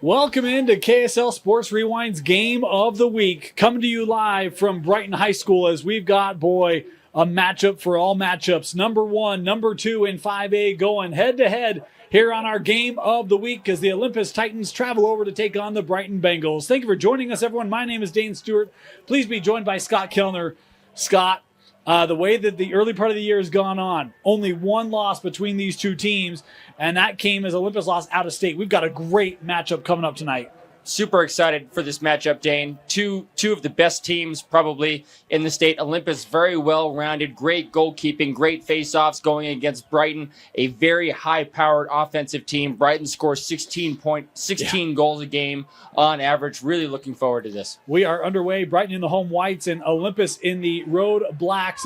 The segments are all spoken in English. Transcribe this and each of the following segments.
Welcome into KSL Sports Rewind's Game of the Week. Coming to you live from Brighton High School as we've got, a matchup for all matchups. Number 1, number 2 in 5A going head-to-head here on our Game of the Week as the Olympus Titans travel over to take on the Brighton Bengals. Thank you for joining us, everyone. My name is Dane Stewart. Please be joined by Scott Kellner. Scott, the way that the early part of the year has gone on, only one loss between these two teams, and that came as Olympus lost out of state. We've got a great matchup coming up tonight. Super excited for this matchup, Dane. Two of the best teams probably in the state. Olympus, very well-rounded, great goalkeeping, great face-offs going against Brighton, a very high-powered offensive team. Brighton scores 16 goals a game on average. Really looking forward to this. We are underway. Brighton in the home whites and Olympus in the road blacks.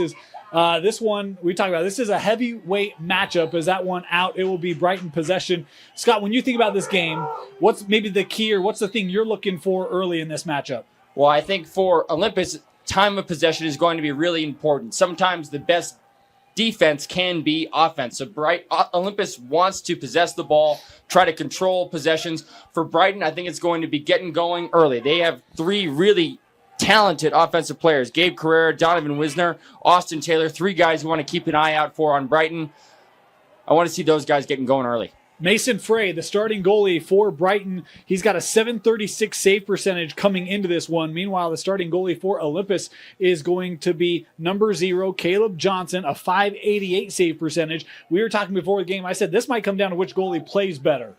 This one we talked about. This is a heavyweight matchup. Is that one out? It will be Brighton possession. Scott, when you think about this game, what's maybe the key or what's the thing you're looking for early in this matchup? Well, I think for Olympus, time of possession is going to be really important. Sometimes the best defense can be offense. So Olympus wants to possess the ball, try to control possessions. For Brighton, I think it's going to be getting going early. They have three really talented offensive players: Gabe Carrera, Donovan Wisner, Austin Taylor, three guys who want to keep an eye out for on Brighton. I want to see those guys getting going early. Mason Frey, the starting goalie for Brighton, he's got a .736 save percentage coming into this one. Meanwhile, the starting goalie for Olympus is going to be number 0, Caleb Johnson, a .588 save percentage. We were talking before the game. I said this might come down to which goalie plays better.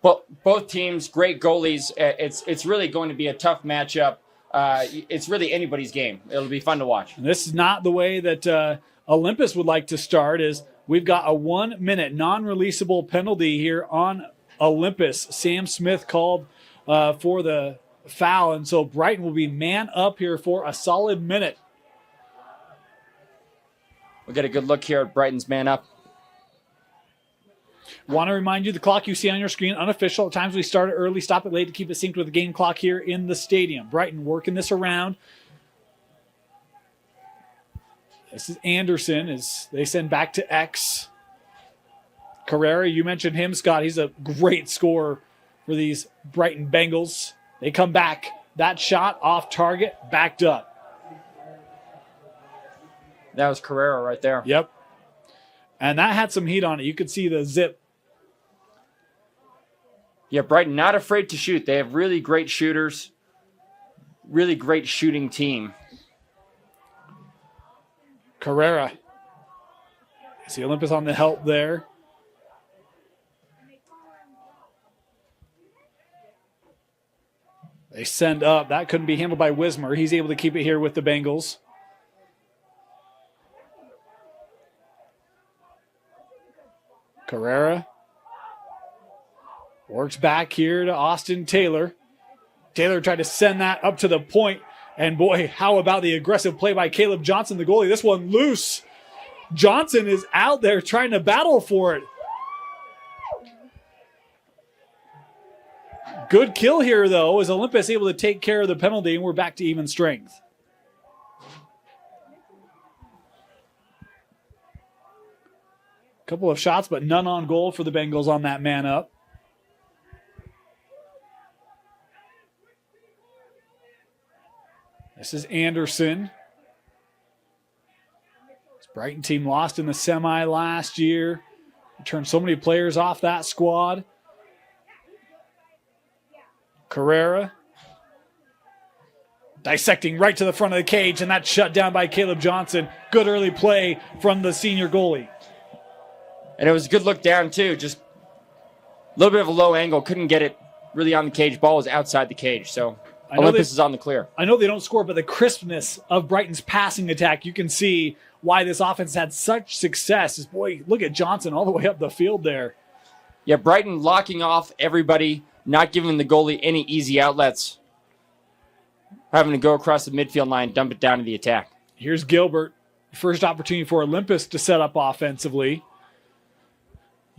Well, both teams, great goalies. It's really going to be a tough matchup. It's really anybody's game. It'll be fun to watch. And this is not the way that Olympus would like to start, as we've got a 1-minute non-releasable penalty here on Olympus. Sam Smith called for the foul, and so Brighton will be man up here for a solid minute. We'll get a good look here at Brighton's man up. Want to remind you, the clock you see on your screen, unofficial. At times we start it early, stop it late to keep it synced with the game clock here in the stadium. Brighton working this around. This is Anderson as they send back to X. Carrera, you mentioned him, Scott. He's a great scorer for these Brighton Bengals. They come back. That shot off target, backed up. That was Carrera right there. Yep. And that had some heat on it. You could see the zip. Yeah, Brighton not afraid to shoot. They have really great shooters. Really great shooting team. Carrera. See Olympus on the help there. They send up. That couldn't be handled by Wismer. He's able to keep it here with the Bengals. Carrera works back here to Austin Taylor. Taylor tried to send that up to the point. And boy, how about the aggressive play by Caleb Johnson, the goalie? This one loose. Johnson is out there trying to battle for it. Good kill here, though, as Olympus able to take care of the penalty, and we're back to even strength. Couple of shots, but none on goal for the Bengals on that man up. This is Anderson. This Brighton team lost in the semi last year. Turned so many players off that squad. Carrera. Dissecting right to the front of the cage, and that's shut down by Caleb Johnson. Good early play from the senior goalie. And it was a good look down, too. Just a little bit of a low angle. Couldn't get it really on the cage. Ball was outside the cage. So Olympus is on the clear. I know they don't score, but the crispness of Brighton's passing attack, you can see why this offense had such success. Boy, look at Johnson all the way up the field there. Yeah, Brighton locking off everybody, not giving the goalie any easy outlets. Having to go across the midfield line, dump it down to the attack. Here's Gilbert. First opportunity for Olympus to set up offensively.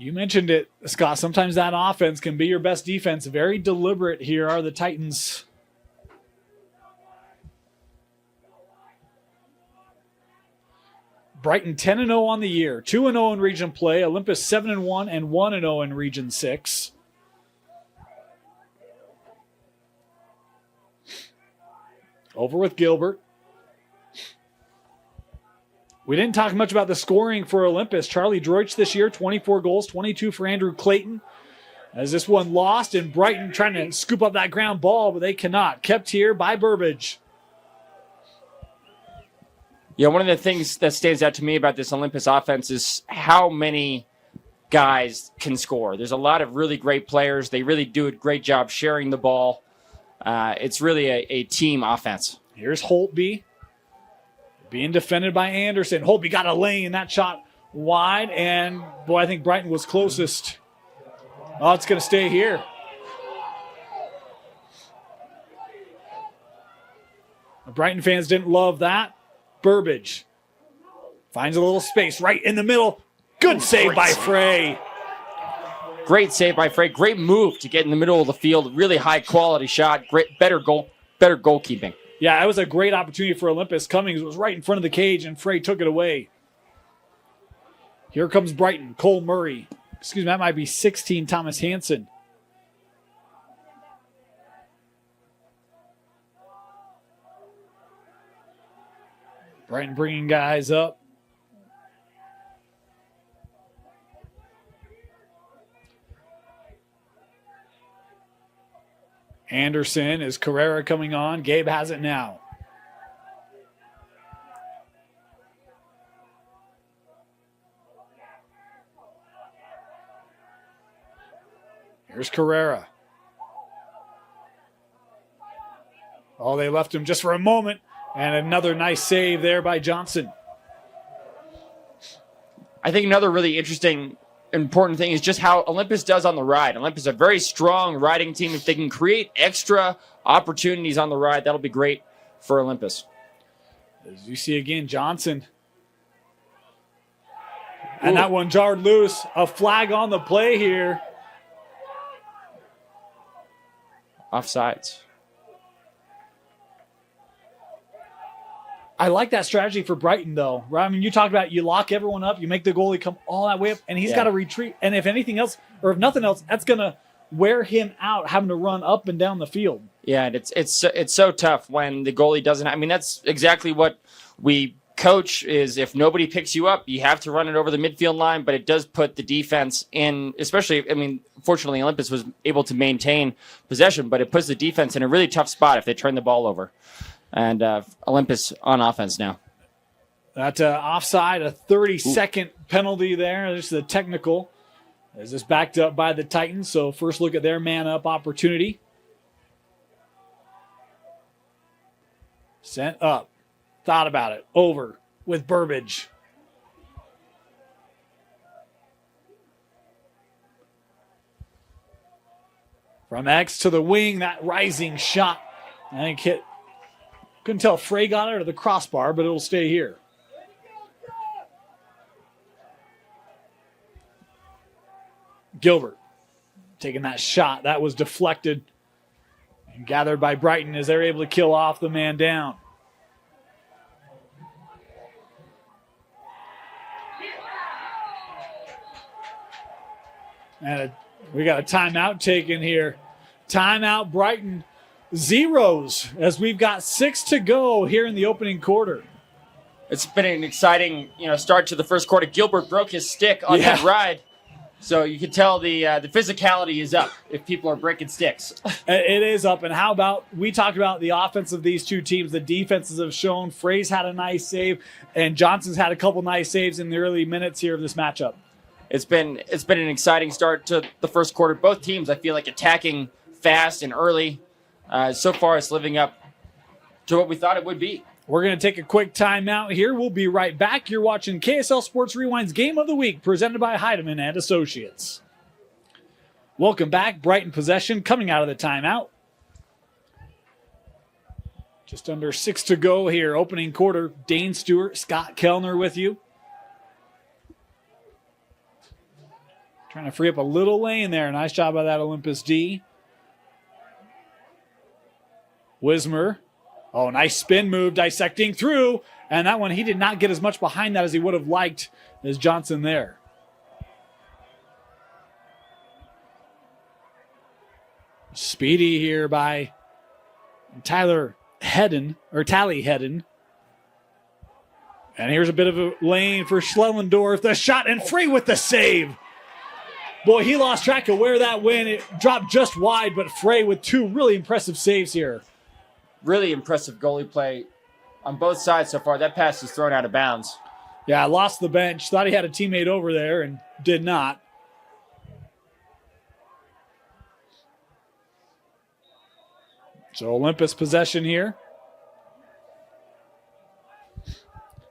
You mentioned it, Scott. Sometimes that offense can be your best defense. Very deliberate here are the Titans. Brighton 10-0 on the year, 2-0 in Region Play. Olympus 7-1 and 1-0 in Region 6. Over with Gilbert. We didn't talk much about the scoring for Olympus. Charlie Droich this year, 24 goals, 22 for Andrew Clayton. As this one lost, and Brighton trying to scoop up that ground ball, but they cannot. Kept here by Burbage. Yeah, one of the things that stands out to me about this Olympus offense is how many guys can score. There's a lot of really great players. They really do a great job sharing the ball. It's really a team offense. Here's Holtby being defended by Anderson. Holtby got a lane. That shot wide, and boy, I think Brighton was closest. Oh, it's going to stay here. The Brighton fans didn't love that. Burbage finds a little space right in the middle. Good save by Frey. Great save by Frey. Great move to get in the middle of the field. Really high quality shot. Better goalkeeping. Yeah, that was a great opportunity for Olympus. Cummings was right in front of the cage, and Frey took it away. Here comes Brighton. Cole Murray. Excuse me, that might be 16, Thomas Hansen. Brighton bringing guys up. Anderson, is Carrera coming on? Gabe has it now. Here's Carrera. Oh, they left him just for a moment. And another nice save there by Johnson. I think another really interesting, important thing is just how Olympus does on the ride. Olympus is a very strong riding team. If they can create extra opportunities on the ride, that'll be great for Olympus. As you see again, Johnson. And that one jarred loose. A flag on the play here. Offsides. I like that strategy for Brighton, though. Right? I mean, you talked about you lock everyone up, you make the goalie come all that way up, and he's got to retreat. And if anything else, or if nothing else, that's going to wear him out, having to run up and down the field. Yeah, and it's so tough when the goalie doesn't. I mean, that's exactly what we coach is. If nobody picks you up, you have to run it over the midfield line. But it does put the defense in, especially. I mean, fortunately, Olympus was able to maintain possession, but it puts the defense in a really tough spot if they turn the ball over. And Olympus on offense now. That offside, a 30-second penalty there. There's the technical. Is this backed up by the Titans? So first look at their man-up opportunity. Sent up. Thought about it. Over with Burbage. From X to the wing, that rising shot. I think hit. Couldn't tell if Frey got it or the crossbar, but it'll stay here. Gilbert taking that shot. That was deflected and gathered by Brighton as they're able to kill off the man down. And we got a timeout taken here. Timeout Brighton. Zeros as we've got 6 to go here in the opening quarter. It's been an exciting, start to the first quarter. Gilbert broke his stick on that ride, so you can tell the physicality is up if people are breaking sticks. It is up, and how about we talked about the offense of these two teams. The defenses have shown. Frey's had a nice save, and Johnson's had a couple nice saves in the early minutes here of this matchup. It's been an exciting start to the first quarter. Both teams, I feel like, attacking fast and early. So far, it's living up to what we thought it would be. We're going to take a quick timeout here. We'll be right back. You're watching KSL Sports Rewind's Game of the Week, presented by Heidemann and Associates. Welcome back. Brighton possession coming out of the timeout. Just under 6 to go here. Opening quarter. Dane Stewart, Scott Kellner with you. Trying to free up a little lane there. Nice job by that Olympus D. Wismer. Oh, nice spin move, dissecting through. And that one, he did not get as much behind that as he would have liked as Johnson there. Speedy here by Tyler Tally Hedden. And here's a bit of a lane for Schlellendorf. The shot, and Frey with the save. Boy, he lost track of where that went. It dropped just wide, but Frey with two really impressive saves here. Really impressive goalie play on both sides so far. That pass is thrown out of bounds. Yeah, lost the bench. Thought he had a teammate over there and did not. So Olympus possession here.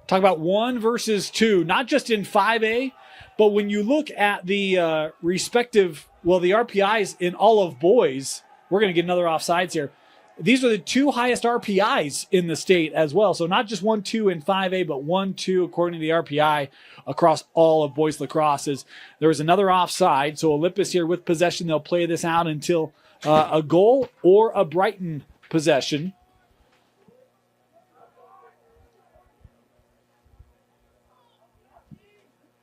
Talk about 1 versus 2, not just in 5A, but when you look at the respective, the RPIs in all of boys, we're going to get another offsides here. These are the 2 highest RPIs in the state as well. So not just 1, 2 in 5A, but 1, 2 according to the RPI across all of boys lacrosse. There was another offside. So Olympus here with possession. They'll play this out until a goal or a Brighton possession.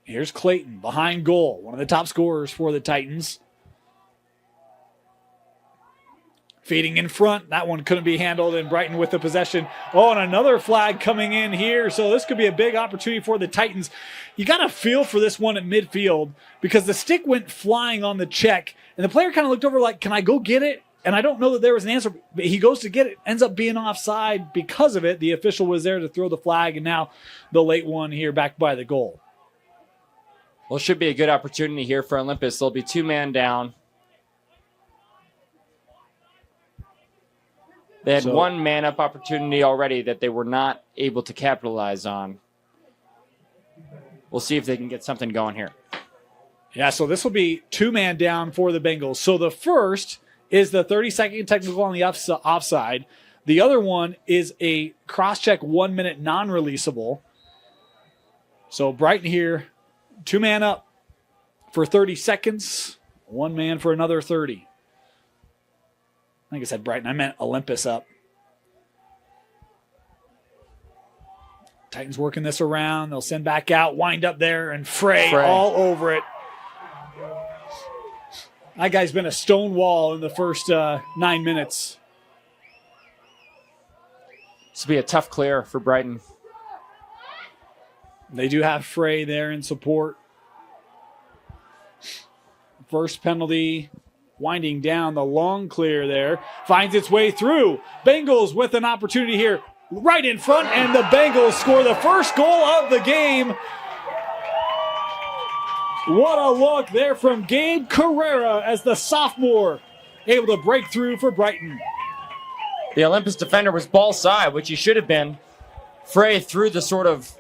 Here's Clayton behind goal, one of the top scorers for the Titans. Feeding in front. That one couldn't be handled, and Brighton with the possession. Oh, and another flag coming in here. So this could be a big opportunity for the Titans. You got to feel for this one at midfield because the stick went flying on the check, and the player kind of looked over like, can I go get it? And I don't know that there was an answer, but he goes to get it, ends up being offside because of it. The official was there to throw the flag, and now the late one here back by the goal. Well, it should be a good opportunity here for Olympus. They'll be 2-man down. They had 1-man-up opportunity already that they were not able to capitalize on. We'll see if they can get something going here. Yeah, so this will be 2-man down for the Bengals. So the first is the 30-second technical on the offside. The other one is a cross-check 1-minute non-releasable. So Brighton here, 2-man up for 30 seconds, 1 man for another 30. I think I said Brighton. I meant Olympus up. Titans working this around. They'll send back out, wind up there, and Frey all over it. That guy's been a stone wall in the first 9 minutes. This will be a tough clear for Brighton. They do have Frey there in support. First penalty, winding down the long clear there. Finds its way through. Bengals with an opportunity here right in front, and the Bengals score the first goal of the game. What a look there from Gabe Carrera as the sophomore able to break through for Brighton. The Olympus defender was ball side, which he should have been. Frey threw the sort of,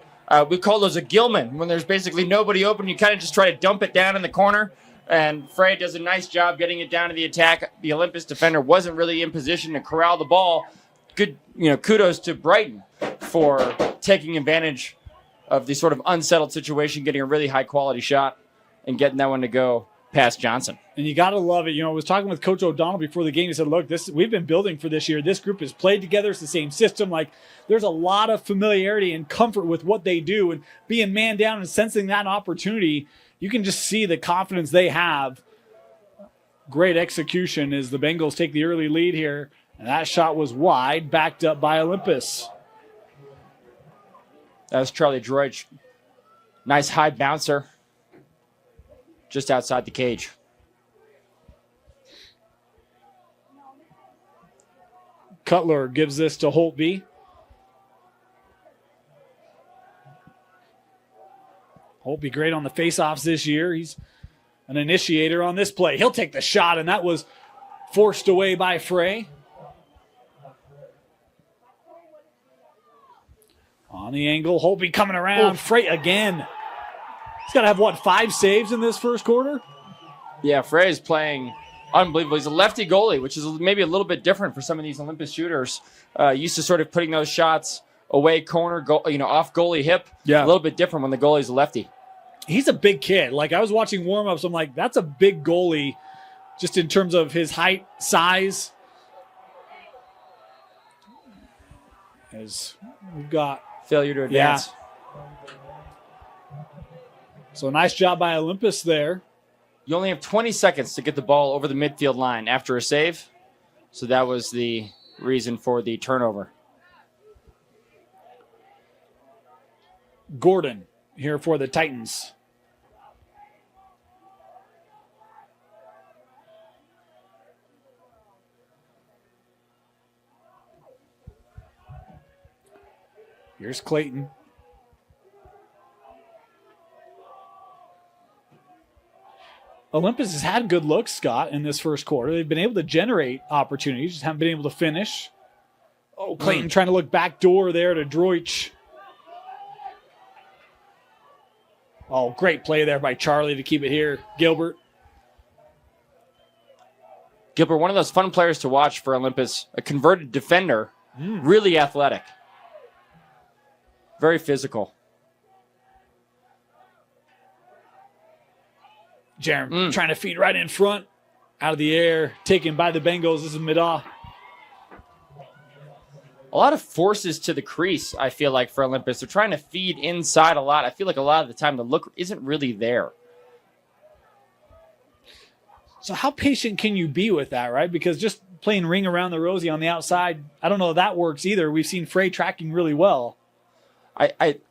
we call those a Gilman. When there's basically nobody open, you kind of just try to dump it down in the corner. And Frey does a nice job getting it down to the attack. The Olympus defender wasn't really in position to corral the ball. Good, kudos to Brighton for taking advantage of the sort of unsettled situation, getting a really high-quality shot, and getting that one to go past Johnson. And you got to love it. I was talking with Coach O'Donnell before the game. He said, look, we've been building for this year. This group has played together. It's the same system. Like, there's a lot of familiarity and comfort with what they do. And being man down and sensing that opportunity, you can just see the confidence they have. Great execution as the Bengals take the early lead here. And that shot was wide, backed up by Olympus. That was Charlie Droich. Nice high bouncer. Just outside the cage. Cutler gives this to Holtby. Holtby great on the faceoffs this year. He's an initiator on this play. He'll take the shot, and that was forced away by Frey. On the angle, Holtby coming around. Frey again. He's got to have, 5 saves in this first quarter? Yeah, Frey is playing unbelievable. He's a lefty goalie, which is maybe a little bit different for some of these Olympus shooters. Used to sort of putting those shots away corner, off goalie hip. Yeah. A little bit different when the goalie's a lefty. He's a big kid. Like, I was watching warm-ups. I'm like, that's a big goalie just in terms of his height, size. As we've got failure to advance. Yeah. So nice job by Olympus there. You only have 20 seconds to get the ball over the midfield line after a save. So that was the reason for the turnover. Gordon here for the Titans. Here's Clayton. Olympus has had good looks, Scott, in this first quarter. They've been able to generate opportunities, just haven't been able to finish. Oh, Clayton trying to look backdoor there to Droich. Oh, great play there by Charlie to keep it here. Gilbert. Gilbert, one of those fun players to watch for Olympus, a converted defender, really athletic, very physical. Jerem trying to feed right in front, out of the air, taken by the Bengals. This is Midah. A lot of forces to the crease, I feel like, for Olympus. They're trying to feed inside a lot. I feel like a lot of the time the look isn't really there. So how patient can you be with that, right? Because just playing ring around the rosy on the outside, I don't know if that works either. We've seen Frey tracking really well.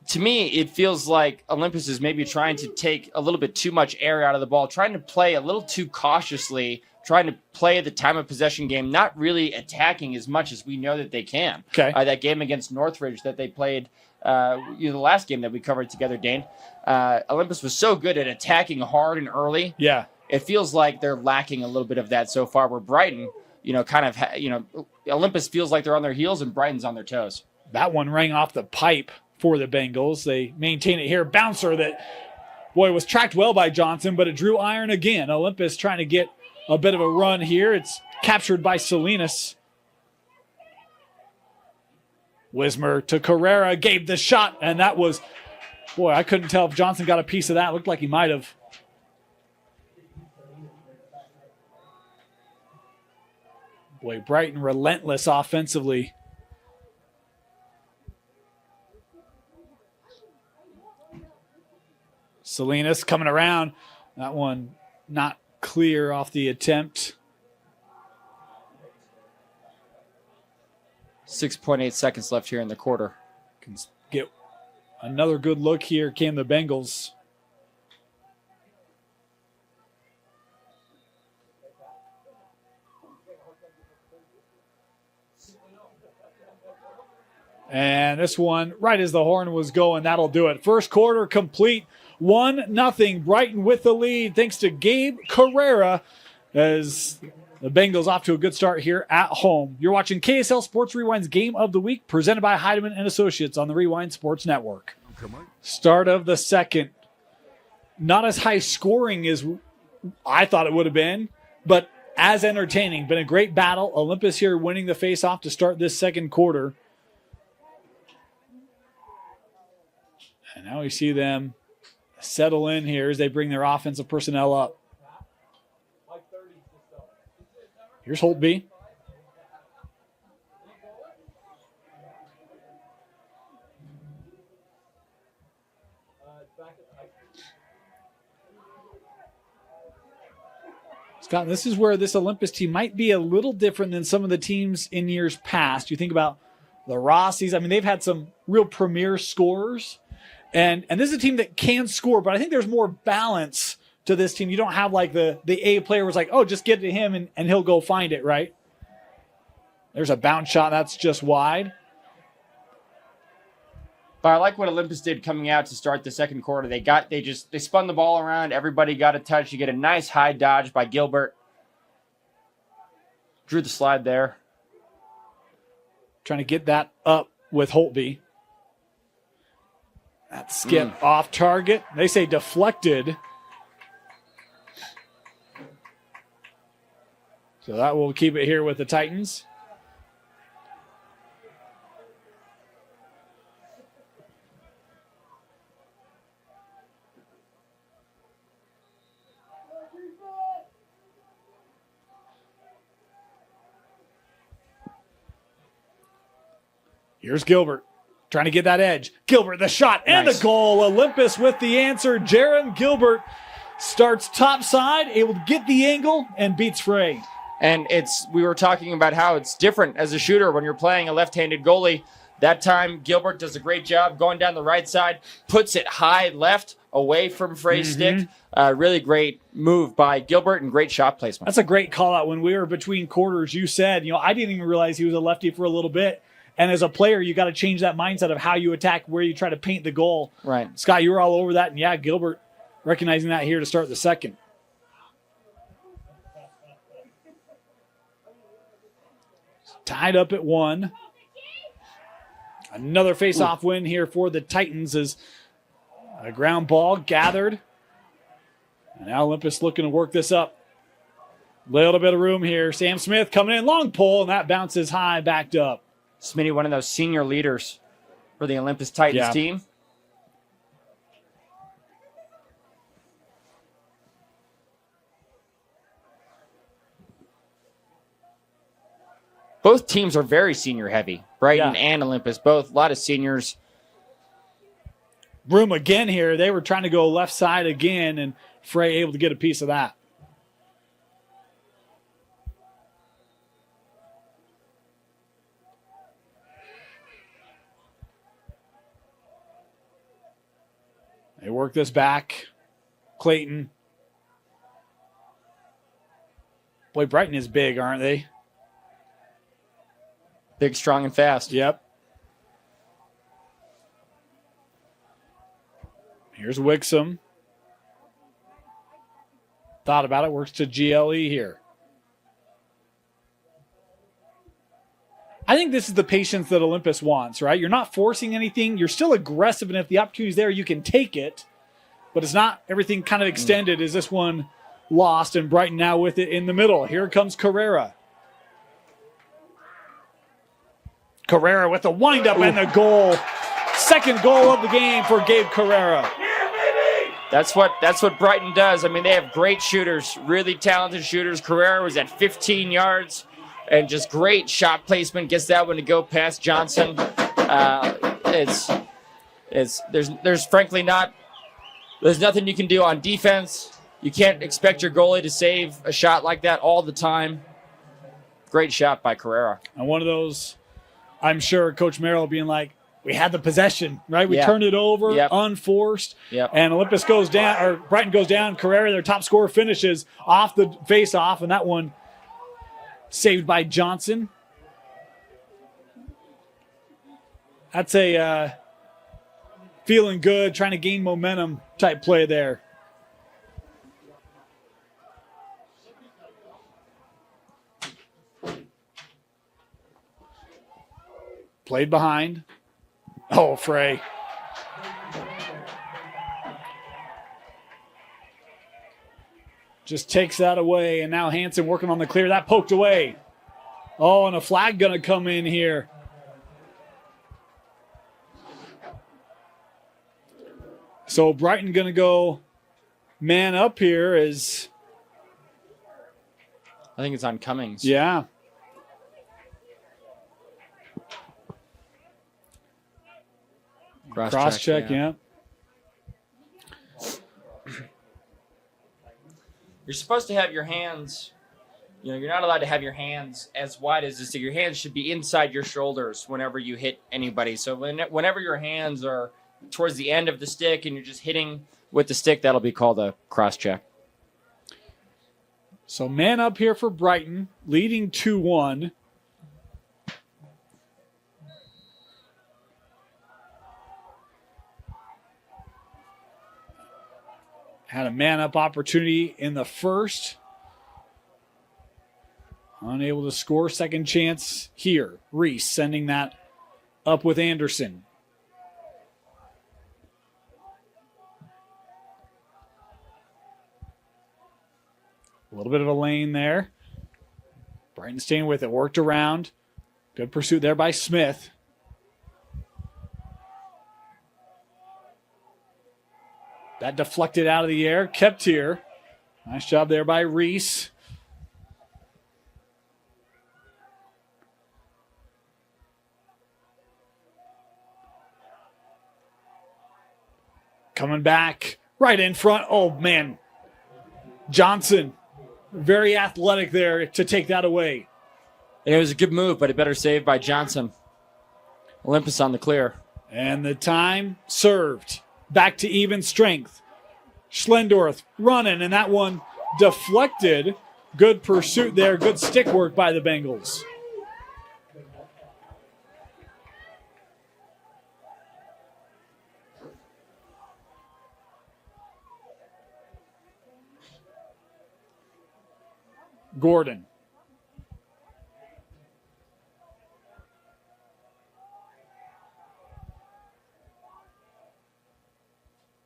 To me, it feels like Olympus is maybe trying to take a little bit too much air out of the ball, trying to play a little too cautiously, trying to play the time of possession game, not really attacking as much as we know that they can. Okay. That game against Northridge that they played, the last game that we covered together, Dane, Olympus was so good at attacking hard and early. Yeah. It feels like they're lacking a little bit of that so far, where Brighton, Olympus feels like they're on their heels and Brighton's on their toes. That one rang off the pipe for the Bengals. They maintain it here. Bouncer that, boy, was tracked well by Johnson, but it drew iron again. Olympus trying to get a bit of a run here. It's captured by Salinas. Wismer to Carrera, gave the shot, and that was, boy, I couldn't tell if Johnson got a piece of that. Looked like he might have. Boy, Brighton relentless offensively. Salinas coming around. That one not clear off the attempt. 6.8 seconds left here in the quarter. Can get another good look here. Came the Bengals. And this one, right as the horn was going, that'll do it. First quarter complete. 1-0. Brighton with the lead thanks to Gabe Carrera as the Bengals off to a good start here at home. You're watching KSL Sports Rewind's Game of the Week presented by Heidemann and Associates on the Rewind Sports Network. Start of the second. Not as high scoring as I thought it would have been, but as entertaining. Been a great battle. Olympus here winning the face-off to start this second quarter. And now we see them settle in here as they bring their offensive personnel up. Here's Holtby. Scott, this is where this Olympus team might be a little different than some of the teams in years past. You think about the Rossies. I mean, they've had some real premier scorers. And this is a team that can score, but I think there's more balance to this team. You don't have like the A player was like, oh, just get to him and he'll go find it, right? There's a bounce shot. That's just wide. But I like what Olympus did coming out to start the second quarter. They spun the ball around. Everybody got a touch. You get a nice high dodge by Gilbert. Drew the slide there. Trying to get that up with Holtby. That skip off target. They say deflected. So that will keep it here with the Titans. Here's Gilbert. Trying to get that edge. Gilbert, the shot and the goal. Olympus with the answer. Jaron Gilbert starts top side, able to get the angle and beats Frey. And we were talking about how it's different as a shooter when you're playing a left-handed goalie. That time, Gilbert does a great job going down the right side, puts it high left away from Frey's stick. Really great move by Gilbert and great shot placement. That's a great call out. When we were between quarters, you said, I didn't even realize he was a lefty for a little bit. And as a player, you got to change that mindset of how you attack, where you try to paint the goal. Right. Scott, you were all over that. And yeah, Gilbert recognizing that here to start the second. Tied up at 1. Another face-off win here for the Titans as a ground ball gathered. And now Olympus looking to work this up. Little bit of room here. Sam Smith coming in, long pull, and that bounces high, backed up. Smitty, one of those senior leaders for the Olympus Titans team. Both teams are very senior heavy. Brighton and Olympus, both. A lot of seniors. Room again here. They were trying to go left side again, and Frey able to get a piece of that. They work this back. Clayton. Boy, Brighton is big, aren't they? Big, strong, and fast. Yep. Here's Wixom. Thought about it. Works to GLE here. I think this is the patience that Olympus wants, right? You're not forcing anything. You're still aggressive, and if the opportunity's there, you can take it. But it's not everything kind of extended as this one lost, and Brighton now with it in the middle. Here comes Carrera. Carrera with the windup and the goal. Second goal of the game for Gabe Carrera. That's what Brighton does. I mean, they have great shooters, really talented shooters. Carrera was at 15 yards. And just great shot placement, gets that one to go past Johnson. There's frankly there's nothing you can do on defense. You can't expect your goalie to save a shot like that all the time. Great shot by Carrera. And one of those, I'm sure Coach Merrill being like, we had the possession, right? We turned it over, unforced. And Olympus goes down, or Brighton goes down. Carrera, their top scorer, finishes off the face-off, and that one saved by Johnson. That's a feeling good, trying to gain momentum type play there. Played behind. Oh, Frey. Just takes that away, and now Hansen working on the clear. That poked away. Oh, and a flag going to come in here. So Brighton going to go man up here as... I think it's on Cummings. Yeah. Cross check, yeah. You're supposed to have your hands, you're not allowed to have your hands as wide as the stick. Your hands should be inside your shoulders whenever you hit anybody. So whenever your hands are towards the end of the stick and you're just hitting with the stick, that'll be called a cross check. So man up here for Brighton, leading 2-1. Had a man-up opportunity in the first. Unable to score. Second chance here. Reese sending that up with Anderson. A little bit of a lane there. Brighton staying with it. Worked around. Good pursuit there by Smith. That deflected out of the air, kept here. Nice job there by Reese. Coming back, right in front. Oh, man. Johnson, very athletic there to take that away. It was a good move, but a better save by Johnson. Olympus on the clear. And the time served. Back to even strength. Schlendorf running, and that one deflected. Good pursuit there. Good stick work by the Bengals. Gordon.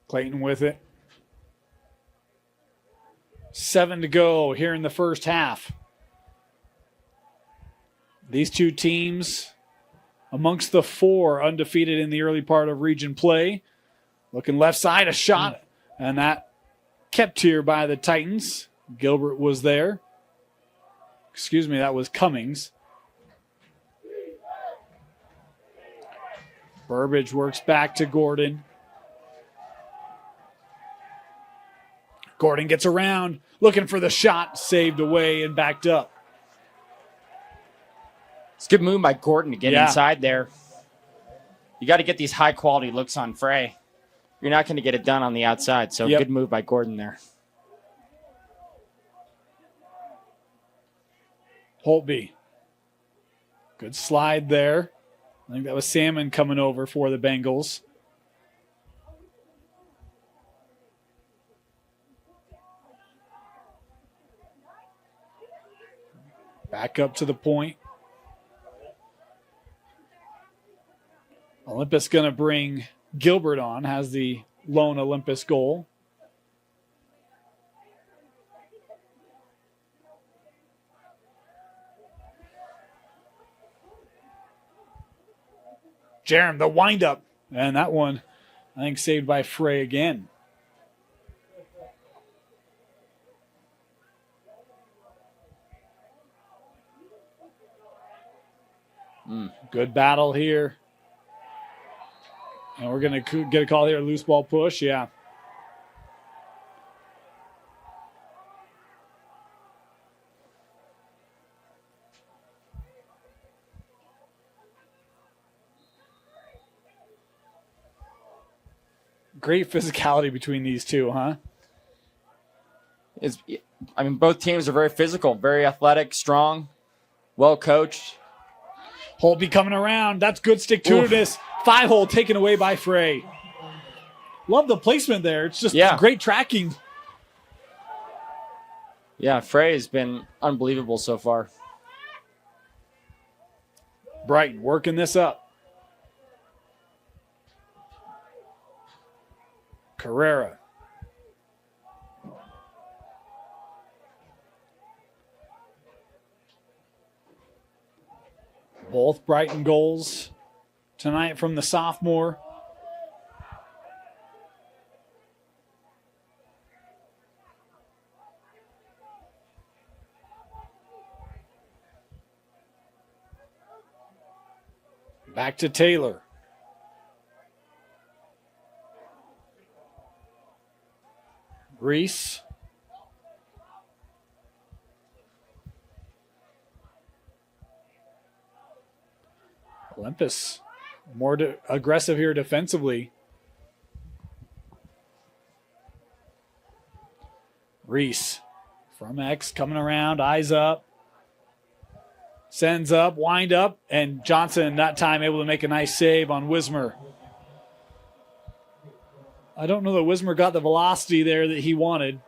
Clayton with it. 7 to go here in the first half. These two teams amongst the 4 undefeated in the early part of region play. Looking left side, a shot, and that kept here by the Titans. Gilbert was there. Excuse me, that was Cummings. Burbage works back to Gordon. Gordon gets around, looking for the shot, saved away and backed up. It's a good move by Gordon to get inside there. You got to get these high-quality looks on Frey. You're not going to get it done on the outside, so good move by Gordon there. Holtby. Good slide there. I think that was Salmon coming over for the Bengals. Back up to the point. Olympus going to bring Gilbert on, has the lone Olympus goal. Jerem, the windup. And that one, I think, saved by Frey again. Good battle here. And we're going to get a call here, loose ball push, yeah. Great physicality between these two, huh? Both teams are very physical, very athletic, strong, well coached. Holtby coming around. That's good stick-to-itiveness. 5-hole taken away by Frey. Love the placement there. It's just great tracking. Yeah, Frey has been unbelievable so far. Brighton working this up. Carrera. Both Brighton goals tonight from the sophomore. Back to Taylor. Reese. Olympus more aggressive here defensively. Reese from X coming around, eyes up. Sends up, wind up, and Johnson that time able to make a nice save on Wismer. I don't know that Wismer got the velocity there that he wanted.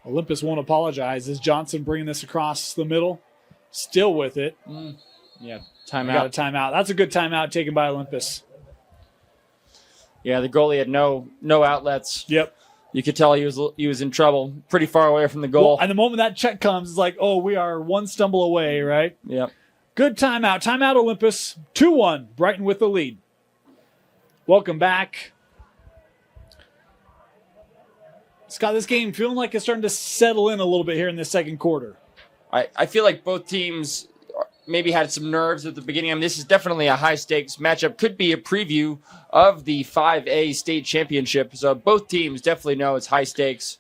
Olympus won't apologize. Is Johnson bringing this across the middle? Still with it. Yeah, timeout. Got a timeout. That's a good timeout taken by Olympus. Yeah, the goalie had no outlets. Yep. You could tell he was in trouble, pretty far away from the goal. Well, and the moment that check comes, it's like, oh, we are one stumble away, right? Yep. Good timeout. Timeout Olympus. 2-1. Brighton with the lead. Welcome back. Scott, this game feeling like it's starting to settle in a little bit here in the second quarter. I feel like both teams maybe had some nerves at the beginning. I mean, this is definitely a high-stakes matchup. Could be a preview of the 5A state championship. So both teams definitely know it's high stakes.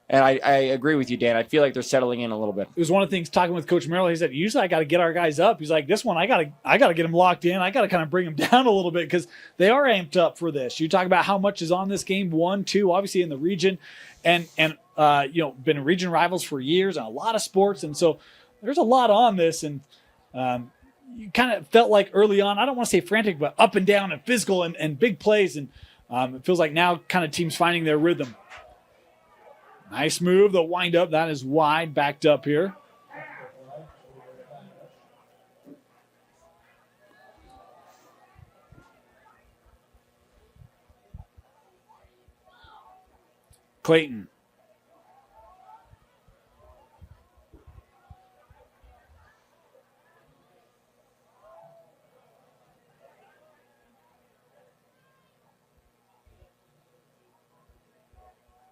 And I agree with you, Dan. I feel like they're settling in a little bit. It was one of the things talking with Coach Merrill. He said, usually I got to get our guys up. He's like, this one, I got to get them locked in. I got to kind of bring them down a little bit because they are amped up for this. You talk about how much is on this game, 1-2, obviously in the region, and been region rivals for years and a lot of sports. And so there's a lot on this. And you kind of felt like early on, I don't want to say frantic, but up and down and physical and big plays. And it feels like now kind of teams finding their rhythm. Nice move. The wind up. That is wide. Backed up here. Clayton.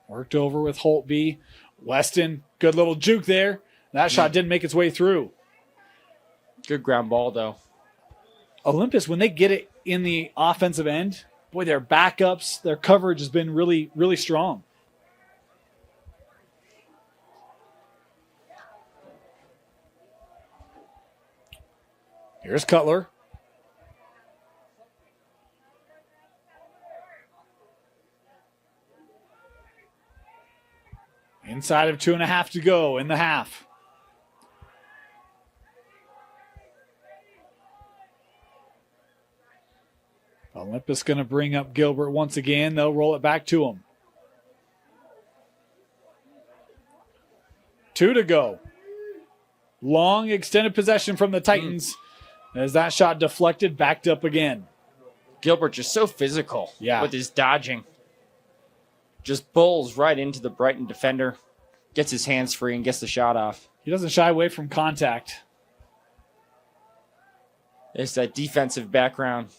Worked over with Holtby. Weston, good little juke there. That shot didn't make its way through. Good ground ball, though. Olympus, when they get it in the offensive end, boy, their backups, their coverage has been really, really strong. Here's Cutler. Inside of 2.5 to go in the half. Olympus going to bring up Gilbert once again. They'll roll it back to him. 2 to go. Long extended possession from the Titans as that shot deflected, backed up again. Gilbert just so physical with his dodging. Just bulls right into the Brighton defender, gets his hands free, and gets the shot off. He doesn't shy away from contact. It's that defensive background.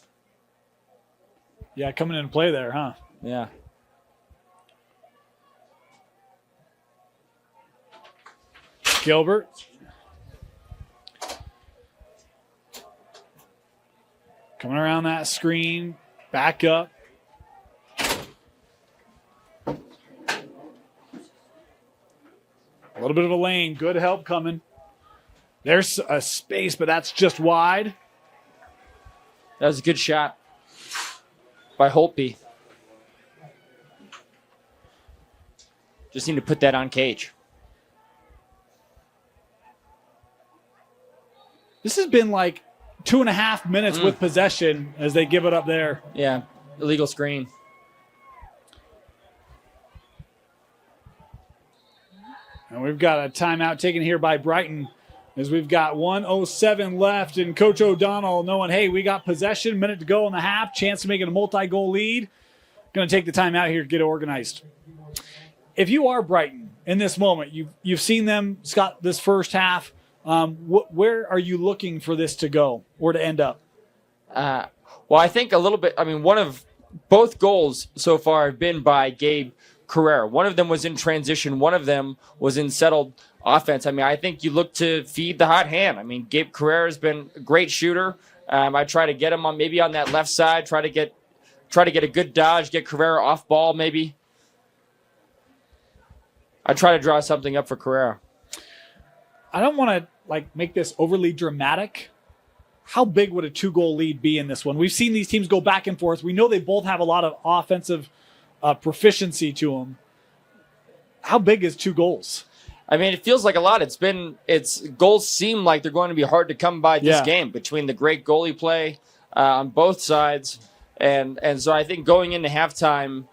Yeah, coming into play there, huh? Yeah. Gilbert. Coming around that screen, back up. A little bit of a lane. Good help coming. There's a space, but that's just wide. That was a good shot by Holtby. Just need to put that on Cage. This has been like 2.5 minutes with possession as they give it up there. Yeah, illegal screen. And we've got a timeout taken here by Brighton as we've got 1:07 left. And Coach O'Donnell knowing, hey, we got possession, minute to go in the half, chance to make it a multi-goal lead. Going to take the timeout here to get organized. If you are Brighton in this moment, you've seen them, Scott, this first half. Where are you looking for this to go or to end up? Well, I think a little bit. I mean, one of both goals so far have been by Gabe Carrera. One of them was in transition. One of them was in settled offense. I mean, I think you look to feed the hot hand. I mean, Gabe Carrera has been a great shooter. I try to get him on maybe on that left side. Try to get a good dodge. Get Carrera off ball maybe. I try to draw something up for Carrera. I don't want to make this overly dramatic. How big would a 2-goal lead be in this one? We've seen these teams go back and forth. We know they both have a lot of offensive proficiency to them. How big is 2 goals? I mean, it feels like a lot. Goals seem like they're going to be hard to come by this game between the great goalie play on both sides. And so I think going into halftime,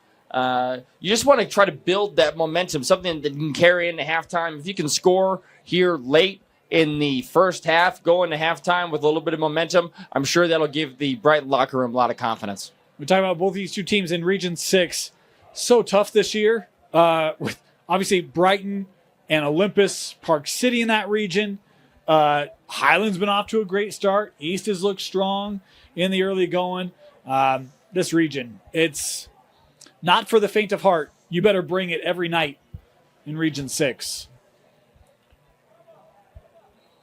you just want to try to build that momentum, something that can carry into halftime. If you can score here late in the first half, go into halftime with a little bit of momentum, I'm sure that'll give the Brighton locker room a lot of confidence. We're talking about both these two teams in Region 6. So tough this year with obviously Brighton and Olympus, Park City in that region. Highland's been off to a great start. East has looked strong in the early going. This region, it's not for the faint of heart. You better bring it every night in Region 6.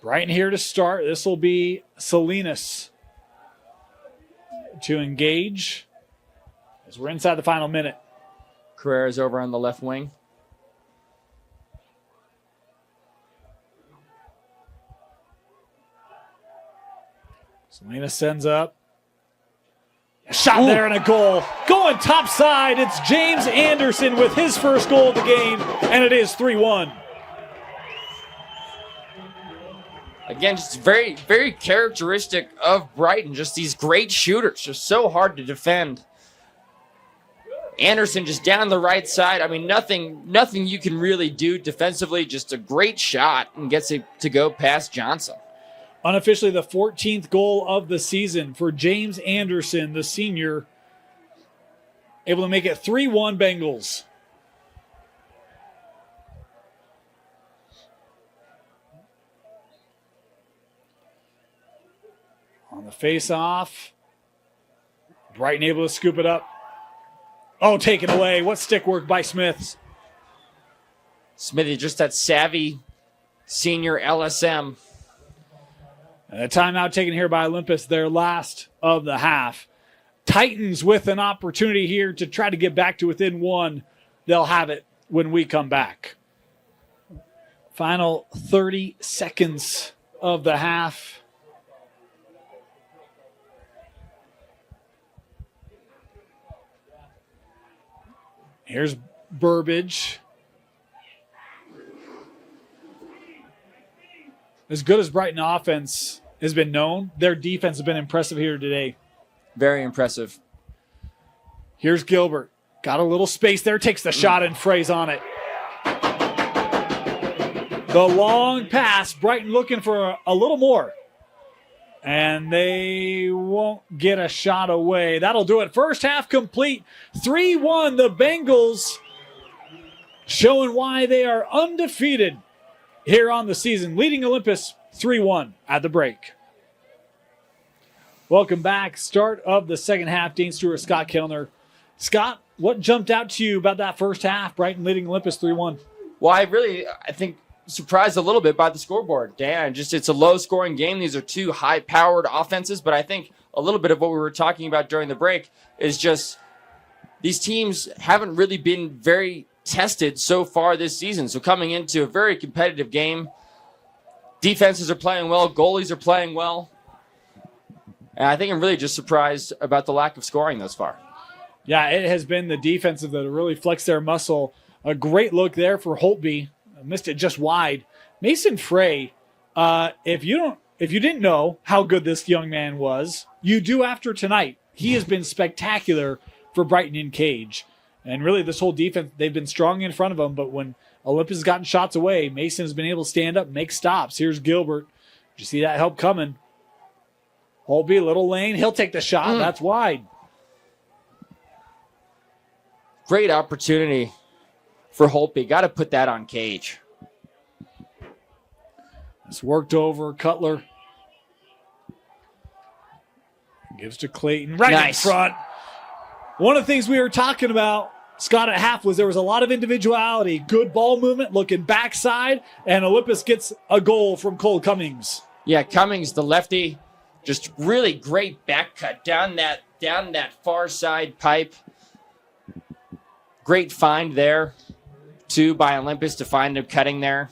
Brighton here to start. This will be Salinas to engage as we're inside the final minute. Carrera's over on the left wing. Selena sends up. A shot there and a goal. Going top side, it's James Anderson with his first goal of the game, and it is 3-1. Again, just very, very characteristic of Brighton. Just these great shooters, just so hard to defend. Anderson just down the right side. I mean, nothing you can really do defensively. Just a great shot and gets it to go past Johnson. Unofficially the 14th goal of the season for James Anderson, the senior. Able to make it 3-1 Bengals. On the face-off. Brighton able to scoop it up. Oh, taken away. What stick work by Smith. Smithy, just that savvy senior LSM. And a timeout taken here by Olympus, their last of the half. Titans with an opportunity here to try to get back to within one. They'll have it when we come back. Final 30 seconds of the half. Here's Burbage. As good as Brighton offense has been known, their defense has been impressive here today. Very impressive. Here's Gilbert. Got a little space there. Takes the shot and Frey's on it. The long pass. Brighton looking for a little more. And they won't get a shot away. That'll do it. First half complete. 3-1. The Bengals showing why they are undefeated here on the season, leading Olympus 3-1 at the break. Welcome back. Start of the second half. Dean Stewart, Scott Kellner. Scott, what jumped out to you about that first half? Brighton leading Olympus 3-1. Well, I think surprised a little bit by the scoreboard, Dan. It's a low-scoring game. These are two high-powered offenses, but I think a little bit of what we were talking about during the break is just these teams haven't really been very tested so far this season. So coming into a very competitive game, defenses are playing well, goalies are playing well. And I think I'm really just surprised about the lack of scoring thus far. Yeah, it has been the defensive that really flexed their muscle. A great look there for Holtby. Missed it just wide. Mason Frey, if you didn't know how good this young man was, you do after tonight. He has been spectacular for Brighton in cage. And really this whole defense, they've been strong in front of them, but when Olympus has gotten shots away, Mason has been able to stand up and make stops. Here's Gilbert. Did you see that help coming? Holtby, little lane. He'll take the shot. That's wide. Great opportunity for Holtby. Got to put that on cage. It's worked over. Cutler gives to Clayton. Right in front. One of the things we were talking about, Scott, at half was there was a lot of individuality. Good ball movement, looking backside, and Olympus gets a goal from Cole Cummings. Yeah, Cummings, the lefty, just really great back cut down that far side pipe. Great find there, too, by Olympus to find him cutting there.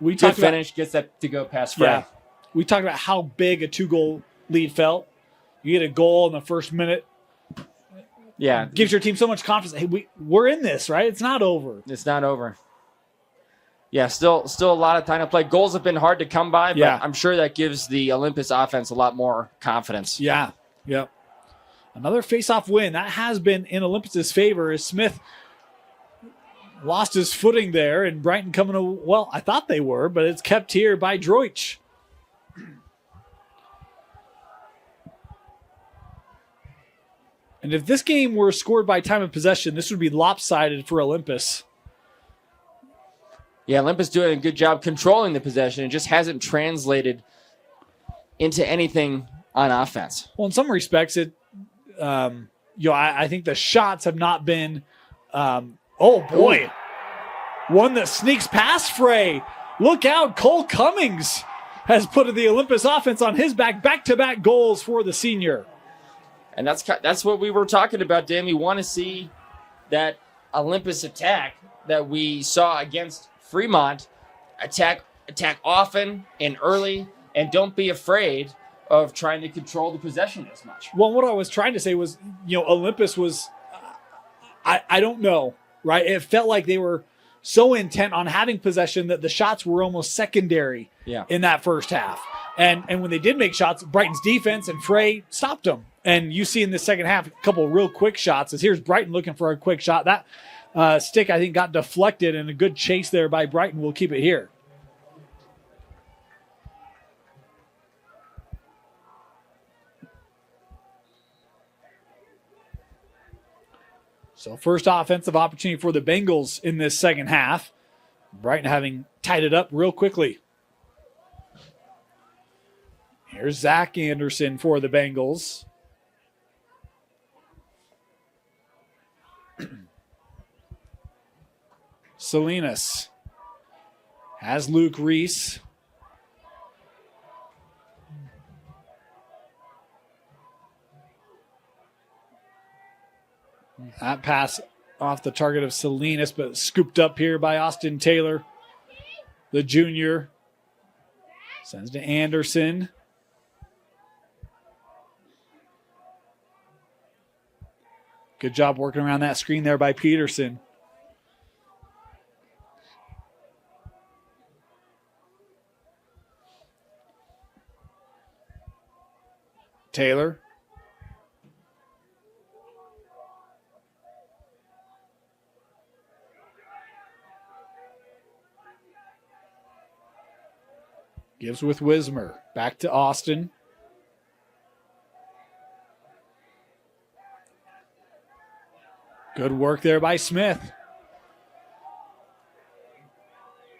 Good finish, gets that to go past Frey. Yeah, we talked about how big a 2-goal lead felt. You get a goal in the first minute. Yeah. Gives your team so much confidence. Hey, we're in this, right? It's not over. It's not over. Yeah, still a lot of time to play. Goals have been hard to come by, but I'm sure that gives the Olympus offense a lot more confidence. Yeah, yep. Another face-off win. That has been in Olympus's favor as Smith lost his footing there, and Brighton coming well, I thought they were, but it's kept here by Droich. And if this game were scored by time of possession, this would be lopsided for Olympus. Yeah, Olympus doing a good job controlling the possession. It just hasn't translated into anything on offense. Well, in some respects, I think the shots have not been. One that sneaks past Frey. Look out, Cole Cummings has put the Olympus offense on his back-to-back goals for the senior. And that's what we were talking about, Dan. We want to see that Olympus attack that we saw against Fremont. Attack often and early, and don't be afraid of trying to control the possession as much. Well, what I was trying to say was, Olympus was, I don't know, right? It felt like they were so intent on having possession that the shots were almost secondary in that first half. And when they did make shots, Brighton's defense and Frey stopped them. And you see in the second half a couple of real quick shots. As here's Brighton looking for a quick shot. That stick, I think, got deflected, and a good chase there by Brighton will keep it here. So first offensive opportunity for the Bengals in this second half. Brighton having tied it up real quickly. Here's Zach Anderson for the Bengals. Salinas has Luke Reese. That pass off the target of Salinas, but scooped up here by Austin Taylor, the junior. Sends to Anderson. Good job working around that screen there by Peterson. Taylor. Gives with Wismer. Back to Austin. Good work there by Smith.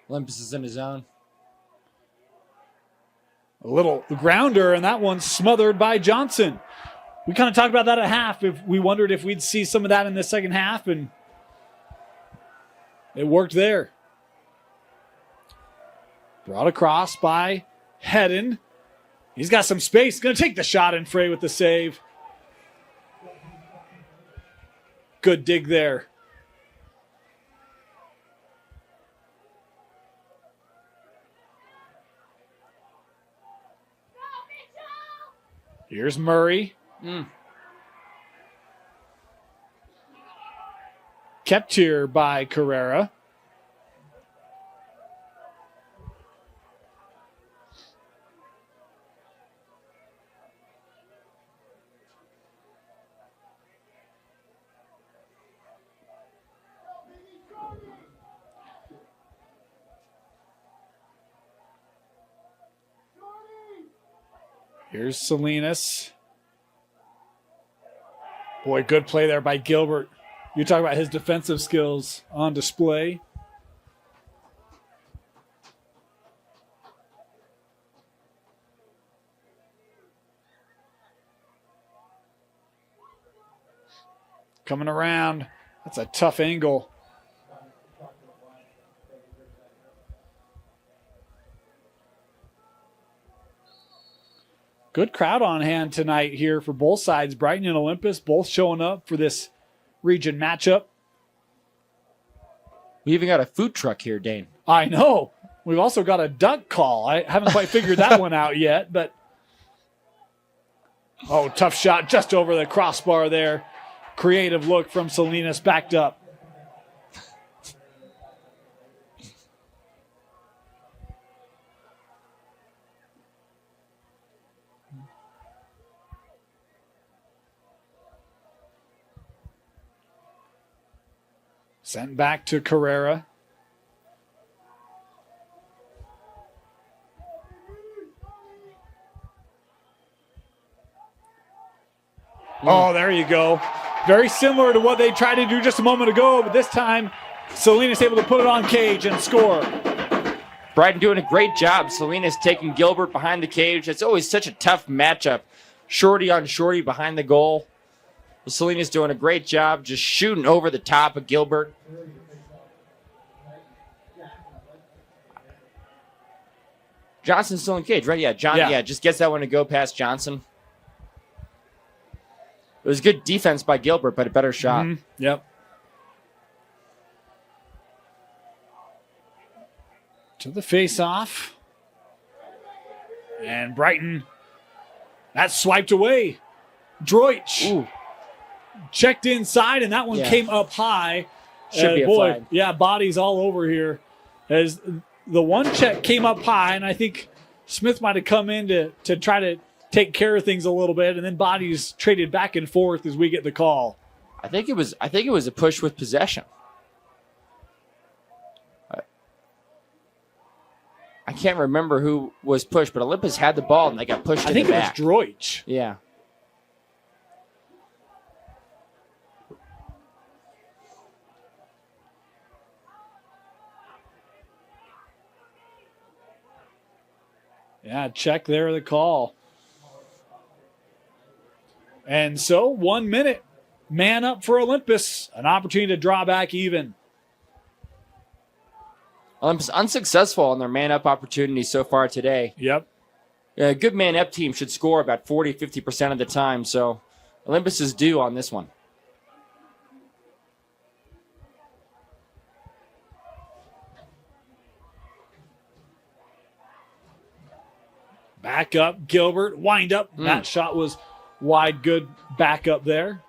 Olympus is in his zone. A little grounder, and that one's smothered by Johnson. We kind of talked about that at half. If we wondered if we'd see some of that in the second half, and it worked there. Brought across by Hedden. He's got some space. Going to take the shot, and Frey with the save. Good dig there. Here's Murray. Kept here by Carrera. Here's Salinas. Boy, good play there by Gilbert. You talk about his defensive skills on display. Coming around. That's a tough angle. Good crowd on hand tonight here for both sides. Brighton and Olympus both showing up for this region matchup. We even got a food truck here, Dane. I know. We've also got a duck call. I haven't quite figured that one out yet, but oh, tough shot just over the crossbar there. Creative look from Salinas, backed up. Sent back to Carrera. Oh, there you go. Very similar to what they tried to do just a moment ago, but this time Salinas able to put it on cage and score. Brighton doing a great job. Salinas taking Gilbert behind the cage. It's always such a tough matchup. Shorty on shorty behind the goal. Salinas doing a great job just shooting over the top of Gilbert. Johnson's still in cage, right? Yeah, just gets that one to go past Johnson. It was good defense by Gilbert, but a better shot. Mm-hmm. Yep. To the face-off. And Brighton That's swiped away. Droich Ooh. checked inside, and that one came up high. Should be a flag. Yeah, bodies all over here. As the one check came up high, and I think Smith might have come in to try to take care of things a little bit, and then bodies traded back and forth as we get the call. I think it was a push with possession. I can't remember who was pushed, but Olympus had the ball and they got pushed in the back. I think it was Droich. Yeah. Yeah, check there, the call. And so 1 minute, man up for Olympus. An opportunity to draw back even. Olympus unsuccessful on their man-up opportunities so far today. Yep. A good man-up team should score about 40-50% of the time, so Olympus is due on this one. Back up, Gilbert, wind up. That shot was wide, good back up there.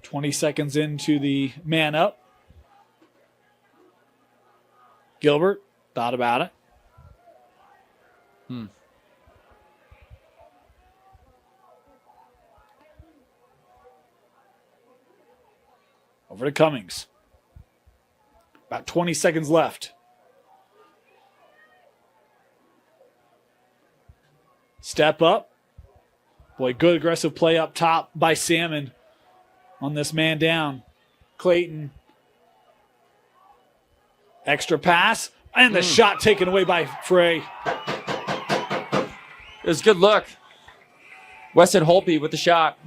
"20 seconds into the man up. Gilbert thought about it. Over to Cummings. About 20 seconds left. Step up. Boy, good aggressive play up top by Salmon on this man down. Clayton. Extra pass. And the shot taken away by Frey. It was a good look. Weston Holpe with the shot.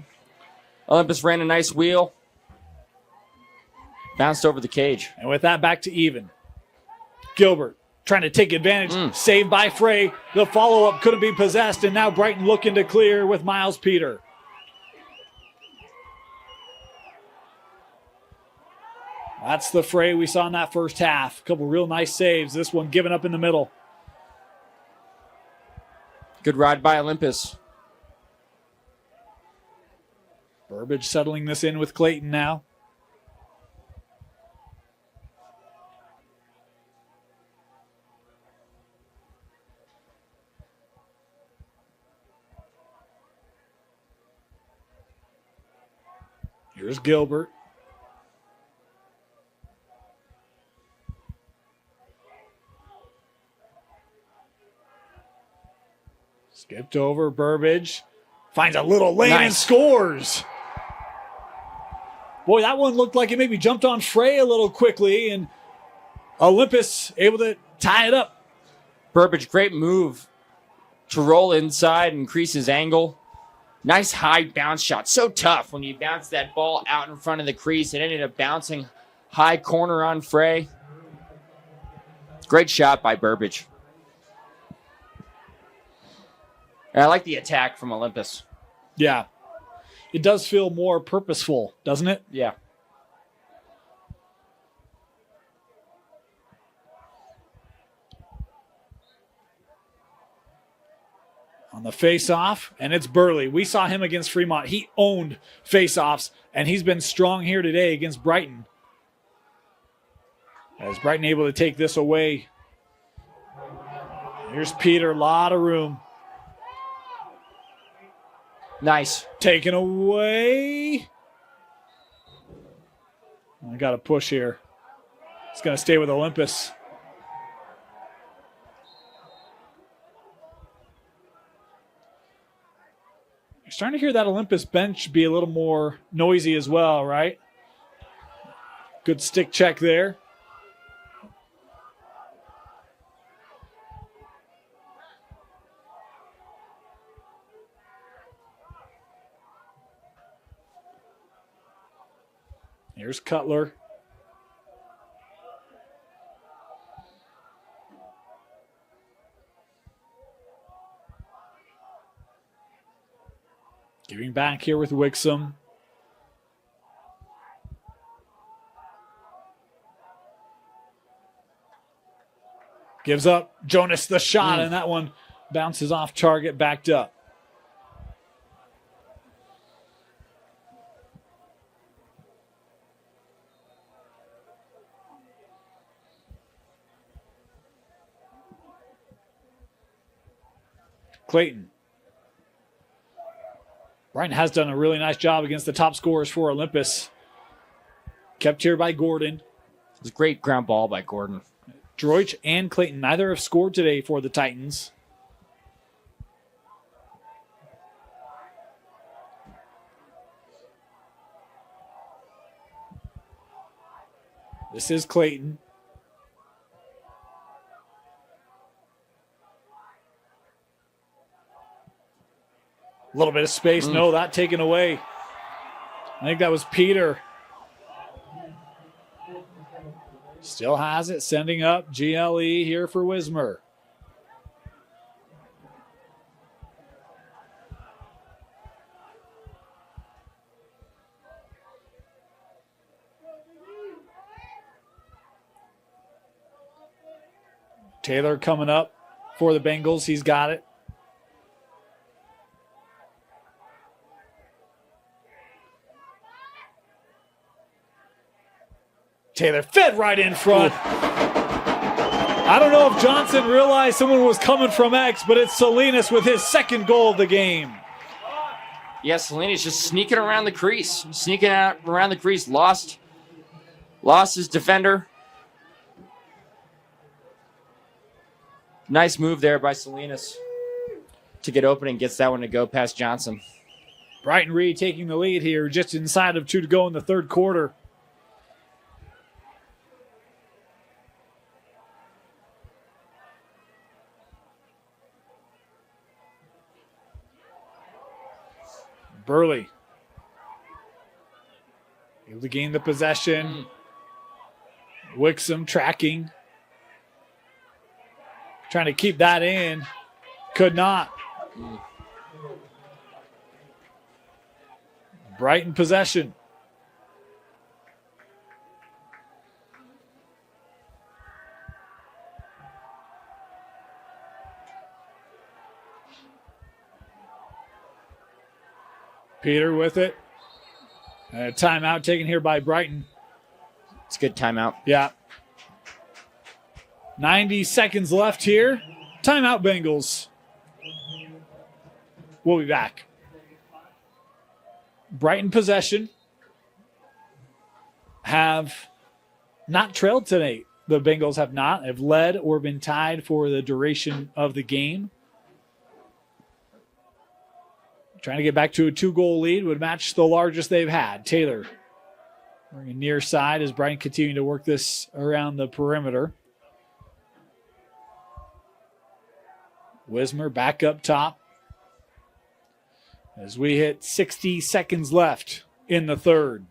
Olympus ran a nice wheel. Bounced over the cage. And with that, back to even. Gilbert trying to take advantage. Saved by Frey. The follow-up couldn't be possessed. And now Brighton looking to clear with Miles Peter. That's the Frey we saw in that first half. A couple real nice saves. This one given up in the middle. Good ride by Olympus. Burbage settling this in with Clayton now. Here's Gilbert. Skipped over Burbage. Finds a little lane and scores. Boy, that one looked like it maybe jumped on Frey a little quickly, and Olympus able to tie it up. Burbage, great move to roll inside and increase his angle. Nice high bounce shot. So tough when you bounce that ball out in front of the crease. It ended up bouncing high corner on Frey. Great shot by Burbage. And I like the attack from Olympus. Yeah. It does feel more purposeful, doesn't it? Yeah. On the face-off, and it's Burley. We saw him against Fremont. He owned face-offs, and he's been strong here today against Brighton. As Brighton able to take this away. Here's Peter, a lot of room. Nice. Taken away. I got a push here. It's going to stay with Olympus. You're starting to hear that Olympus bench be a little more noisy as well, right? Good stick check there. Here's Cutler. Giving back here with Wixom. Gives up Jonas the shot, and that one bounces off target, backed up. Clayton. Brighton has done a really nice job against the top scorers for Olympus. Kept here by Gordon. It was a great ground ball by Gordon. Droich and Clayton, neither have scored today for the Titans. This is Clayton. A little bit of space. No, that taken away. I think that was Peter. Still has it. Sending up GLE here for Wismer. Taylor coming up for the Bengals. He's got it. Taylor fed right in front. I don't know if Johnson realized someone was coming from X, but it's Salinas with his second goal of the game. Yeah, Salinas just sneaking around the crease. Sneaking out around the crease. Lost his defender. Nice move there by Salinas to get open and gets that one to go past Johnson. Brighton retaking the lead here, just inside of 2 to go in the third quarter. Burley able to gain the possession. Wixom tracking. Trying to keep that in. Could not. Brighton possession. Peter with it. A timeout taken here by Brighton. It's a good timeout. Yeah. 90 seconds left here. Timeout, Bengals. We'll be back. Brighton possession. Have not trailed tonight. The Bengals have not. Have led or been tied for the duration of the game. Trying to get back to a 2-goal lead would match the largest they've had. Taylor bringing near side as Brighton continuing to work this around the perimeter. Wismer back up top as we hit 60 seconds left in the third.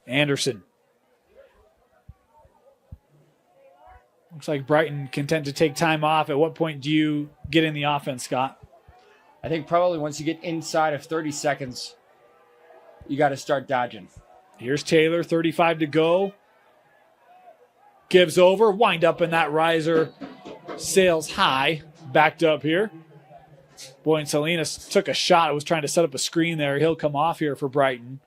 Anderson. Looks like Brighton content to take time off. At what point do you get in the offense, Scott? I think probably once you get inside of 30 seconds, you got to start dodging. Here's Taylor, 35 to go. Gives over, wind up in that riser. Sails high, backed up here. Boy, and Salinas took a shot. Was trying to set up a screen there. He'll come off here for Brighton.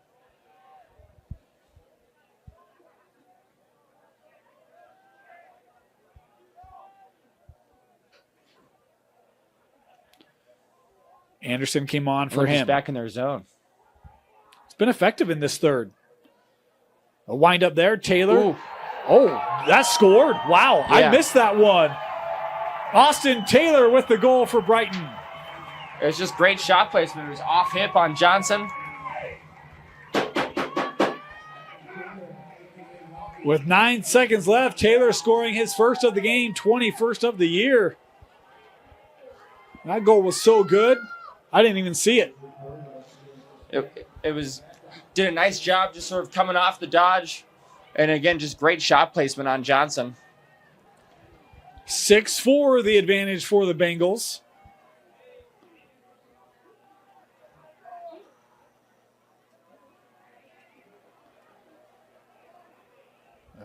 Anderson came on for him. Back in their zone. It's been effective in this third. A wind up there, Taylor. Ooh. Oh, that scored. Wow, Yeah. I missed that one. Austin Taylor with the goal for Brighton. It was just great shot placement. It was off hip on Johnson. With 9 seconds left, Taylor scoring his first of the game, 21st of the year. That goal was so good, I didn't even see it. It was did a nice job just sort of coming off the dodge. And again, just great shot placement on Johnson. 6-4 the advantage for the Bengals.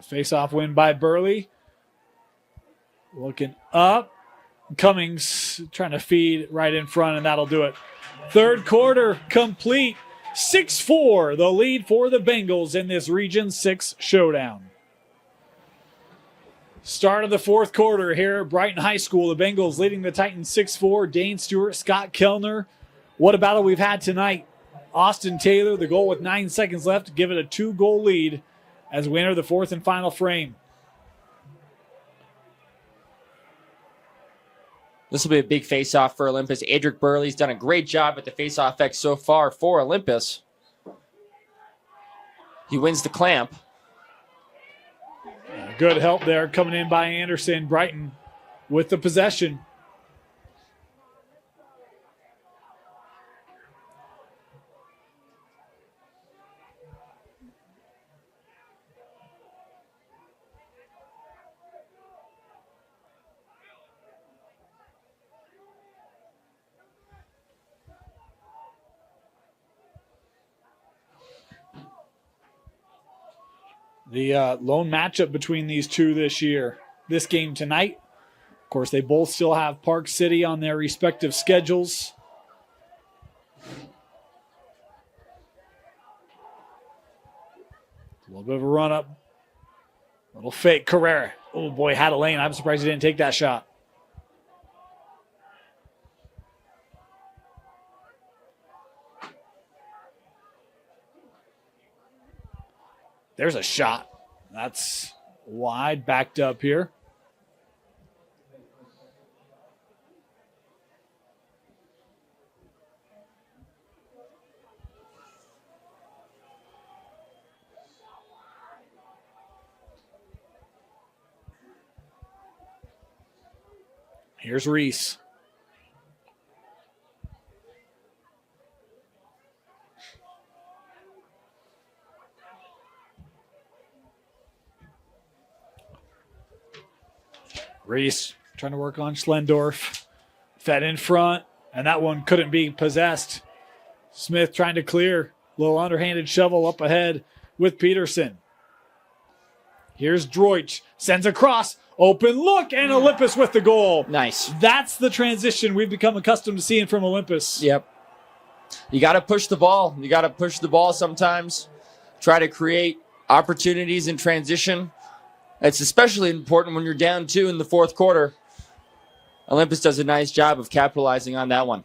A face-off win by Burley. Looking up. Cummings trying to feed right in front, and that'll do it. Third quarter complete. 6-4, the lead for the Bengals in this Region 6 showdown. Start of the fourth quarter here at Brighton High School. The Bengals leading the Titans 6-4. Dane Stewart, Scott Kellner. What a battle we've had tonight. Austin Taylor, the goal with 9 seconds left to give it a 2-goal lead as we enter the fourth and final frame. This will be a big face-off for Olympus. Adric Burley's done a great job at the face-off X so far for Olympus. He wins the clamp. Good help there coming in by Anderson. Brighton with the possession. The lone matchup between these two this game tonight. Of course, they both still have Park City on their respective schedules. A little bit of a run up. Little fake. Carrera. Oh boy, had a lane. I'm surprised he didn't take that shot. There's a shot. That's wide, backed up here. Here's Reese. Reese trying to work on Schlendorf. Fed in front, and that one couldn't be possessed. Smith trying to clear. Little underhanded shovel up ahead with Peterson. Here's Droich. Sends across. Open look, and Olympus with the goal. Nice. That's the transition we've become accustomed to seeing from Olympus. Yep. You got to push the ball. You got to push the ball sometimes. Try to create opportunities in transition. It's especially important when you're down 2 in the fourth quarter. Olympus does a nice job of capitalizing on that one.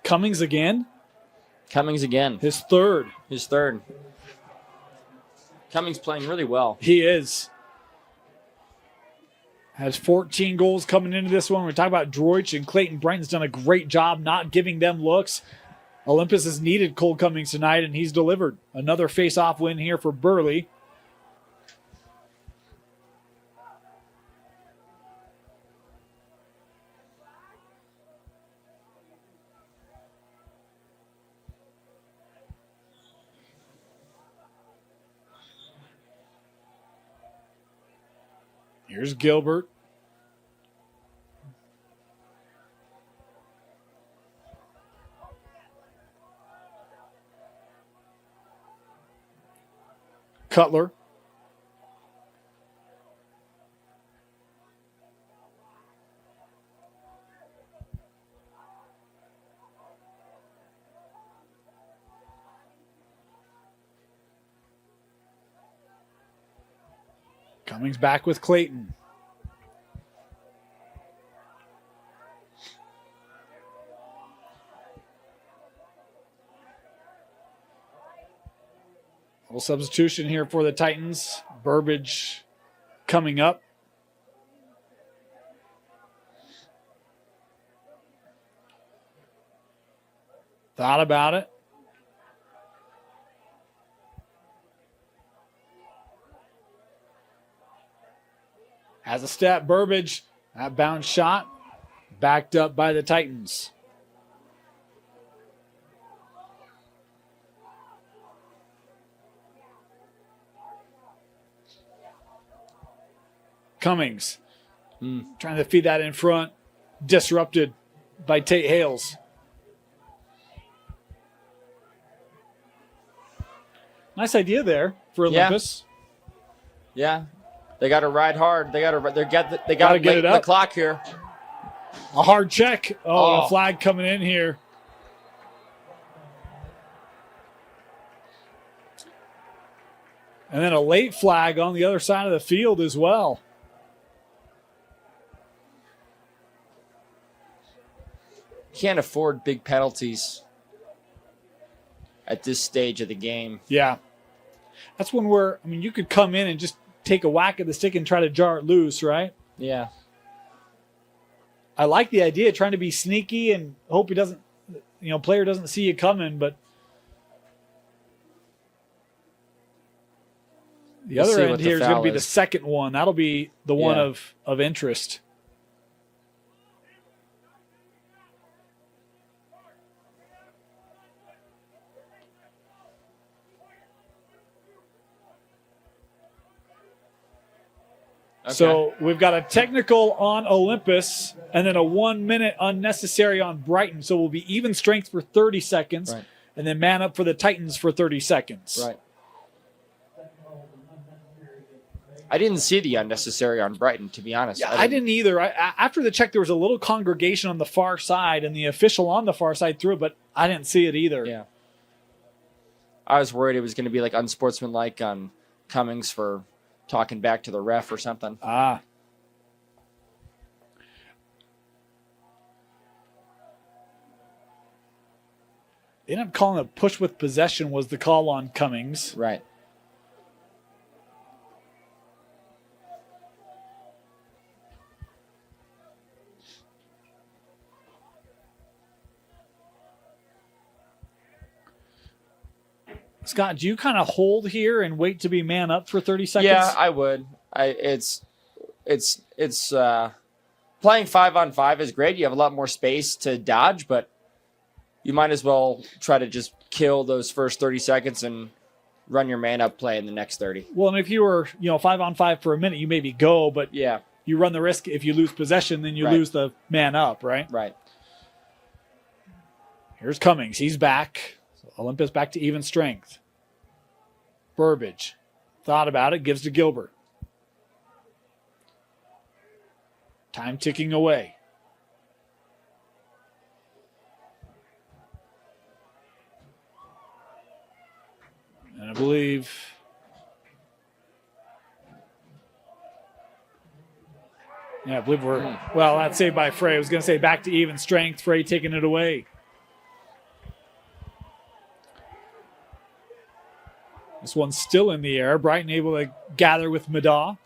Cummings again. His third. Cummings playing really well. He is. Has 14 goals coming into this one. We're talking about Droich and Clayton Brighton's done a great job not giving them looks. Olympus has needed Cole Cummings tonight, and he's delivered. Another face-off win here for Burley. Here's Gilbert. Cutler. Cummings back with Clayton. Little substitution here for the Titans. Burbage coming up. Thought about it. Has a step, Burbage. That bounce shot backed up by the Titans. Cummings trying to feed that in front. Disrupted by Tate Hales. Nice idea there for Olympus. Yeah. They got to ride hard. They got to Gotta get it the up. clock here. A hard check. Oh, Oh. a flag coming in here. And then a late flag on the other side of the field as well. Can't afford big penalties at this stage of the game. Yeah. That's when you could come in and just take a whack at the stick and try to jar it loose, right? Yeah. I like the idea, trying to be sneaky and hope player doesn't see you coming, but the We'll see other end what the here is going to foul be the is. second one. That'll be the one Yeah. of interest. Okay. So we've got a technical on Olympus and then a 1 minute unnecessary on Brighton. So we'll be even strength for 30 seconds Right. and then man up for the Titans for 30 seconds. Right. I didn't see the unnecessary on Brighton, to be honest. Yeah, I didn't either. After the check, there was a little congregation on the far side and the official on the far side threw it, but I didn't see it either. Yeah. I was worried it was going to be like unsportsmanlike on Cummings for talking back to the ref or something. Ah. They ended up calling a push with possession was the call on Cummings. Right. Scott, do you kind of hold here and wait to be man up for 30 seconds? Yeah, I would. It's playing 5-on-5 is great. You have a lot more space to dodge, but you might as well try to just kill those first 30 seconds and run your man up play in the next 30. Well, and if you were, 5-on-5 for a minute, you maybe go, but Yeah, you run the risk if you lose possession, then you Right. lose the man up, right? right. Here's Cummings. He's back. So Olympus back to even strength. Burbage thought about it, gives to Gilbert. Time ticking away. And I believe we're, well, that's saved by Frey. I was going to say back to even strength. Frey taking it away. This one's still in the air. Brighton able to gather with Madaw.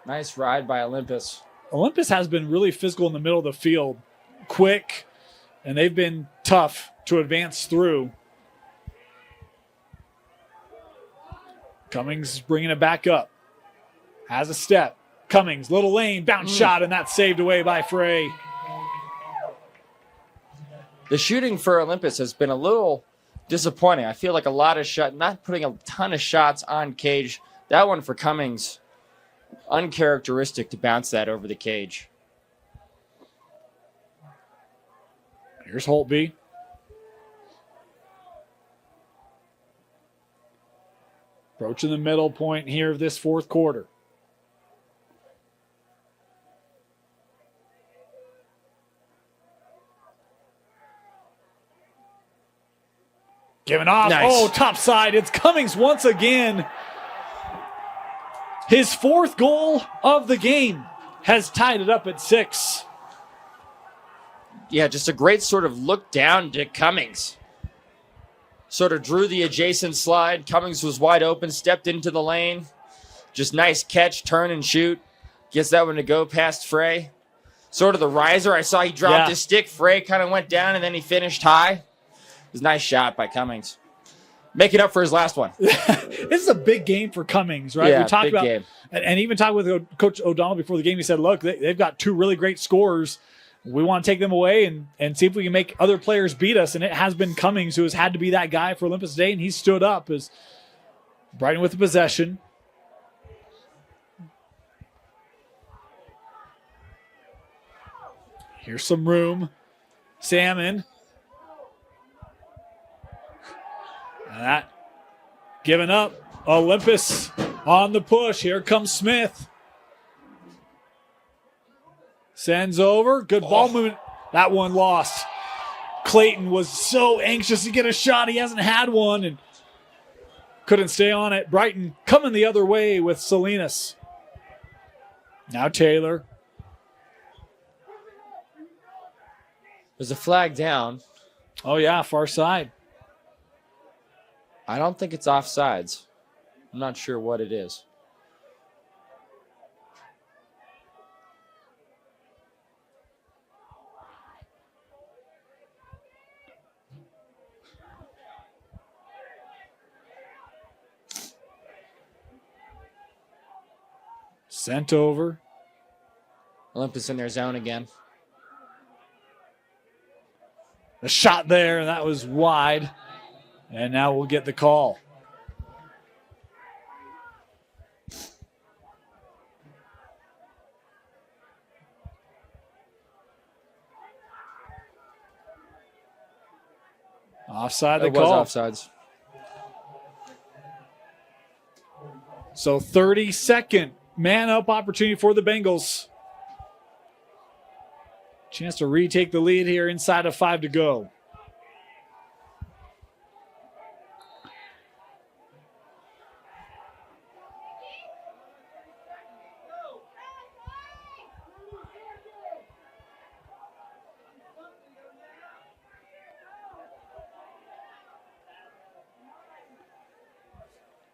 Nice ride by Olympus. Olympus has been really physical in the middle of the field, quick, and they've been tough to advance through. Cummings bringing it back up. Has a step. Cummings, little lane, bounce shot, and that's saved away by Frey. The shooting for Olympus has been a little disappointing. I feel like a lot of not putting a ton of shots on cage. That one for Cummings, uncharacteristic to bounce that over the cage. Here's Holtby. Approaching the middle point here of this fourth quarter. Giving off. Nice. Oh, top side. It's Cummings once again. His fourth goal of the game has tied it up at 6. Yeah, just a great sort of look down to Cummings. Sort of drew the adjacent slide. Cummings was wide open, stepped into the lane. Just nice catch, turn and shoot. Gets that one to go past Frey. Sort of the riser. I saw he dropped his stick. Frey kind of went down and then he finished high. It was a nice shot by Cummings. Making up for his last one. This is a big game for Cummings, right? Yeah, we talked big about, game. And even talked with Coach O'Donnell before the game. He said, look, they've got 2 really great scorers. We want to take them away and see if we can make other players beat us. And it has been Cummings who has had to be that guy for Olympus today, and he stood up as Brighton with the possession. Here's some room. Salmon. And that Giving up. Olympus on the push. Here comes Smith. Sends over. Good ball movement. That one lost. Clayton was so anxious to get a shot. He hasn't had one and couldn't stay on it. Brighton coming the other way with Salinas. Now Taylor. There's a flag down. Oh, yeah, far side. I don't think it's offsides. I'm not sure what it is. Sent over. Olympus in their zone again. The shot there, that was wide. And now we'll get the call. Offside the It call. was offsides. So 32nd man up opportunity for the Bengals. Chance to retake the lead here inside of 5 to go.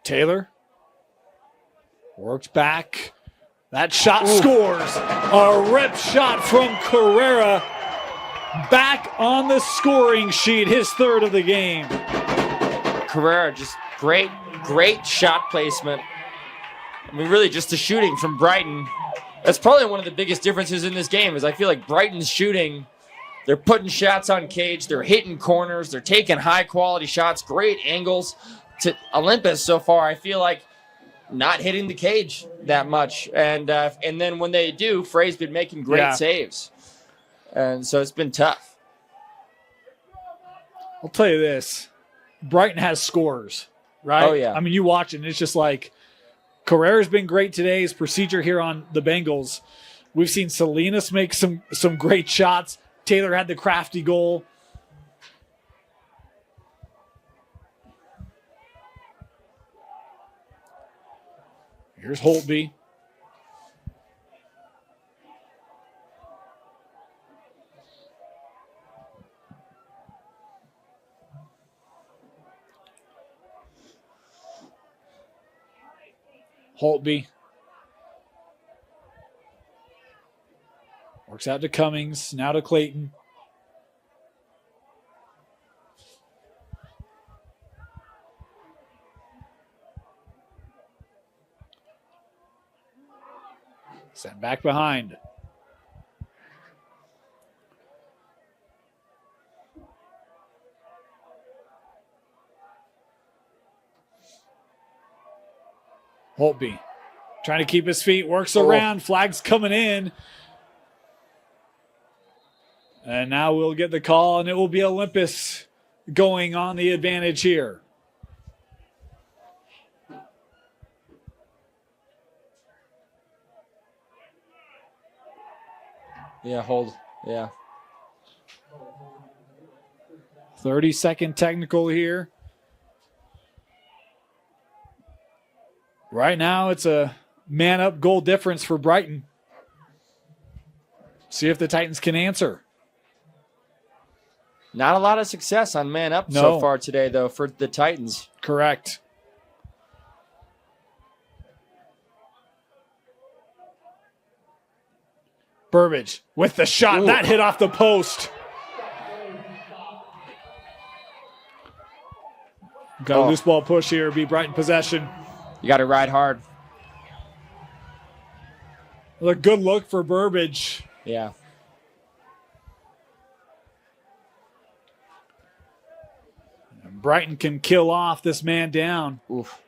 Taylor works back. That shot scores. A rip shot from Carrera. Back on the scoring sheet, his third of the game. Carrera, just great shot placement. I mean, really just the shooting from Brighton. That's probably one of the biggest differences in this game is I feel like Brighton's shooting, they're putting shots on cage, they're hitting corners, they're taking high-quality shots, great angles. To Olympus so far, I feel like not hitting the cage that much. And then when they do, Frey's been making great saves. And so it's been tough. I'll tell you this. Brighton has scorers, right? Oh, yeah. I mean, you watch it, and it's just like Carrera's been great today. His procedure here on the Bengals. We've seen Salinas make some great shots. Taylor had the crafty goal. Here's Holtby. Holtby. Works out to Cummings. Now to Clayton. Sent back behind. Holtby trying to keep his feet, works around, flags coming in. And now we'll get the call, and it will be Olympus going on the advantage here. Yeah, hold. Yeah. 30-second technical here. Right now, it's a man-up goal difference for Brighton. See if the Titans can answer. Not a lot of success on man up so far today, though, for the Titans. Correct. Burbage with the shot. Ooh. That hit off the post. Got a loose ball push here. Be Brighton possession. You got to ride hard. A good look for Burbage. Yeah. And Brighton can kill off this man down. Oof.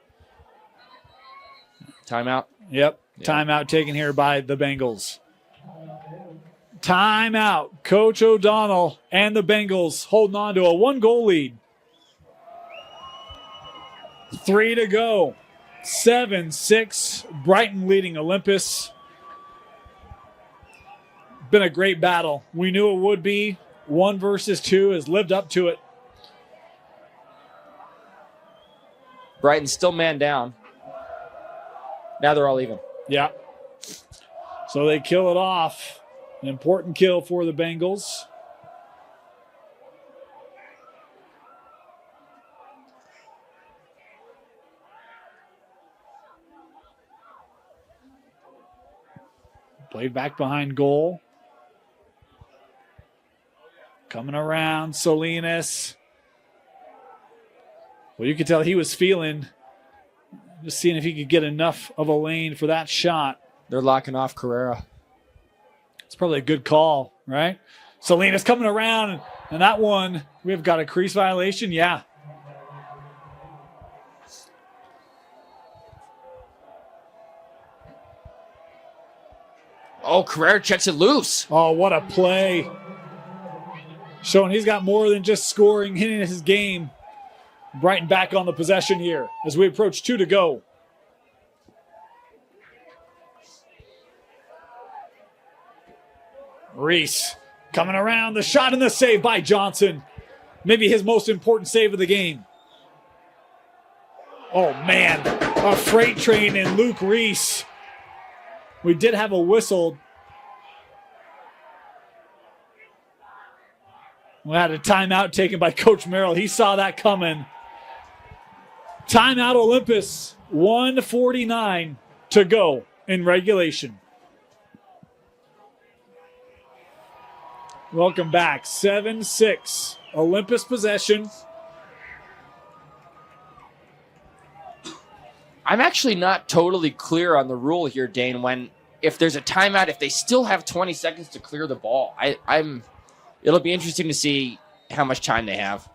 Timeout. Yep. Timeout taken here by the Bengals. Timeout. Coach O'Donnell and the Bengals holding on to a 1-goal lead. 3 to go. 7-6. Brighton leading Olympus. Been a great battle. We knew it would be. 1 versus 2 has lived up to it. Brighton's still man down. Now they're all even. Yeah. So they kill it off. An important kill for the Bengals. Played back behind goal. Coming around, Salinas. Well, you could tell he was feeling, just seeing if he could get enough of a lane for that shot. They're locking off Carrera. It's probably a good call, right? Salinas coming around, and that one, we've got a crease violation. Yeah. Oh, Carrera checks it loose. Oh, what a play. Showing he's got more than just scoring, hitting his game. Brighton back on the possession here as we approach 2 to go. Reese coming around, the shot and the save by Johnson. Maybe his most important save of the game. Oh man, a freight train in Luke Reese. We did have a whistle. We had a timeout taken by Coach Merrill. He saw that coming. Timeout Olympus, 1:49 to go in regulation. Welcome back, 7-6. Olympus possession. I'm actually not totally clear on the rule here, Dane, when if there's a timeout, if they still have 20 seconds to clear the ball. It'll be interesting to see how much time they have.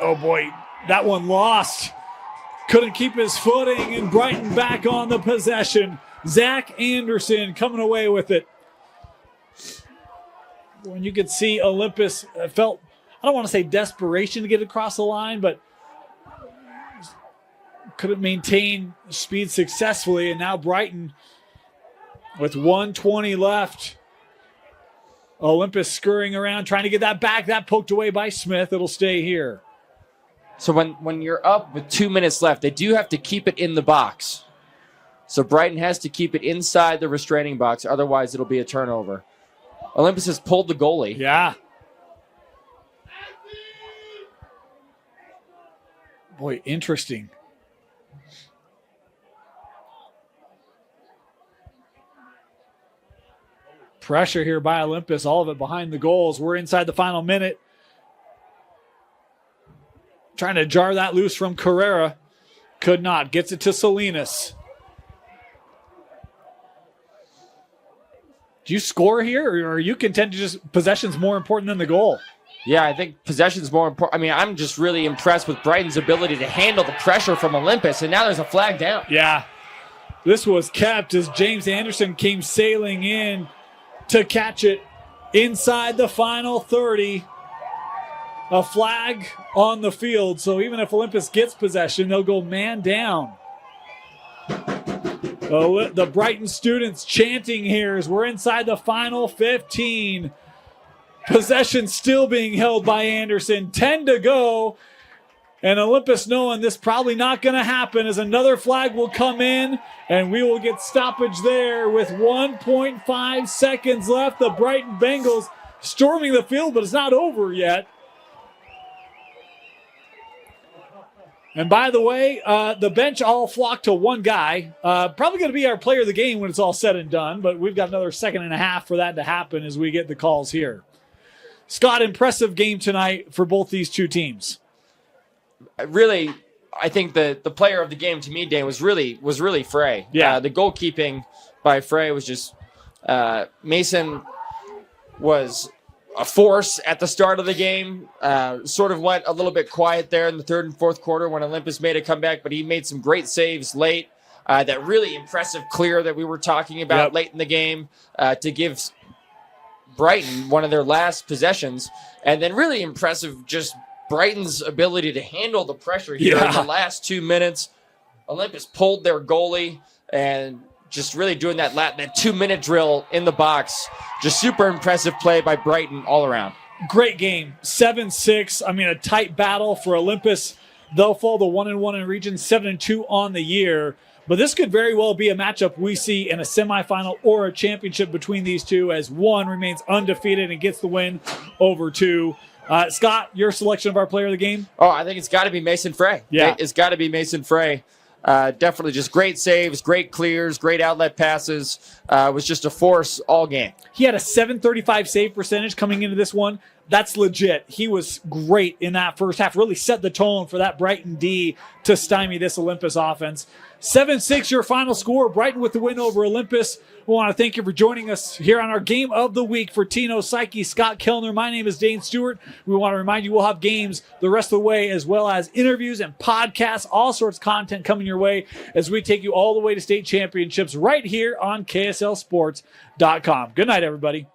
Oh boy, that one lost. Couldn't keep his footing, and Brighton back on the possession. Zach Anderson coming away with it. When you could see Olympus felt, I don't want to say desperation to get across the line, but couldn't maintain speed successfully. And now Brighton, with 1:20 left, Olympus scurrying around, trying to get that back. That poked away by Smith. It'll stay here. So when you're up with 2 minutes left, they do have to keep it in the box. So Brighton has to keep it inside the restraining box. Otherwise, it'll be a turnover. Olympus has pulled the goalie. Yeah. Boy, interesting. Pressure here by Olympus, all of it behind the goals. We're inside the final minute. Trying to jar that loose from Carrera. Could not. Gets it to Salinas. Do you score here, or are you content to just possession's more important than the goal? Yeah, I think possession's more important. I mean, I'm just really impressed with Brighton's ability to handle the pressure from Olympus, and now there's a flag down. Yeah. This was kept as James Anderson came sailing in to catch it inside the final 30. A flag on the field, so even if Olympus gets possession, they'll go man down. The Brighton students chanting here as we're inside the final 15. Possession still being held by Anderson. 10 to go. And Olympus knowing this probably not going to happen as another flag will come in and we will get stoppage there with 1.5 seconds left. The Brighton Bengals storming the field, but it's not over yet. And by the way, the bench all flocked to one guy. Probably going to be our player of the game when it's all said and done, but we've got another second and a half for that to happen as we get the calls here. Scott, impressive game tonight for both these two teams. Really, I think the player of the game to me, Dane, was really Frey. Yeah. The goalkeeping by Frey was just Mason was a force at the start of the game. Sort of went a little bit quiet there in the third and fourth quarter when Olympus made a comeback, but he made some great saves late. That really impressive clear that we were talking about late in the game to give Brighton, one of their last possessions. And then really impressive, just Brighton's ability to handle the pressure here in the last 2 minutes. Olympus pulled their goalie and just really doing that 2-minute drill in the box. Just super impressive play by Brighton all around. Great game. 7-6. I mean, a tight battle for Olympus. They'll fall to 1-1 in region, 7-2 on the year. But this could very well be a matchup we see in a semifinal or a championship between these two, as one remains undefeated and gets the win over two. Scott, your selection of our player of the game? Oh, I think it's got to be Mason Frey. Yeah. It's got to be Mason Frey. Definitely just great saves, great clears, great outlet passes. Was just a force all game. He had a .735 save percentage coming into this one. That's legit. He was great in that first half. Really set the tone for that Brighton D to stymie this Olympus offense. 7-6, your final score. Brighton with the win over Olympus. We want to thank you for joining us here on our Game of the Week. For Tino Psyche, Scott Kellner, my name is Dane Stewart. We want to remind you we'll have games the rest of the way, as well as interviews and podcasts, all sorts of content coming your way as we take you all the way to state championships right here on KSLSports.com. Good night, everybody.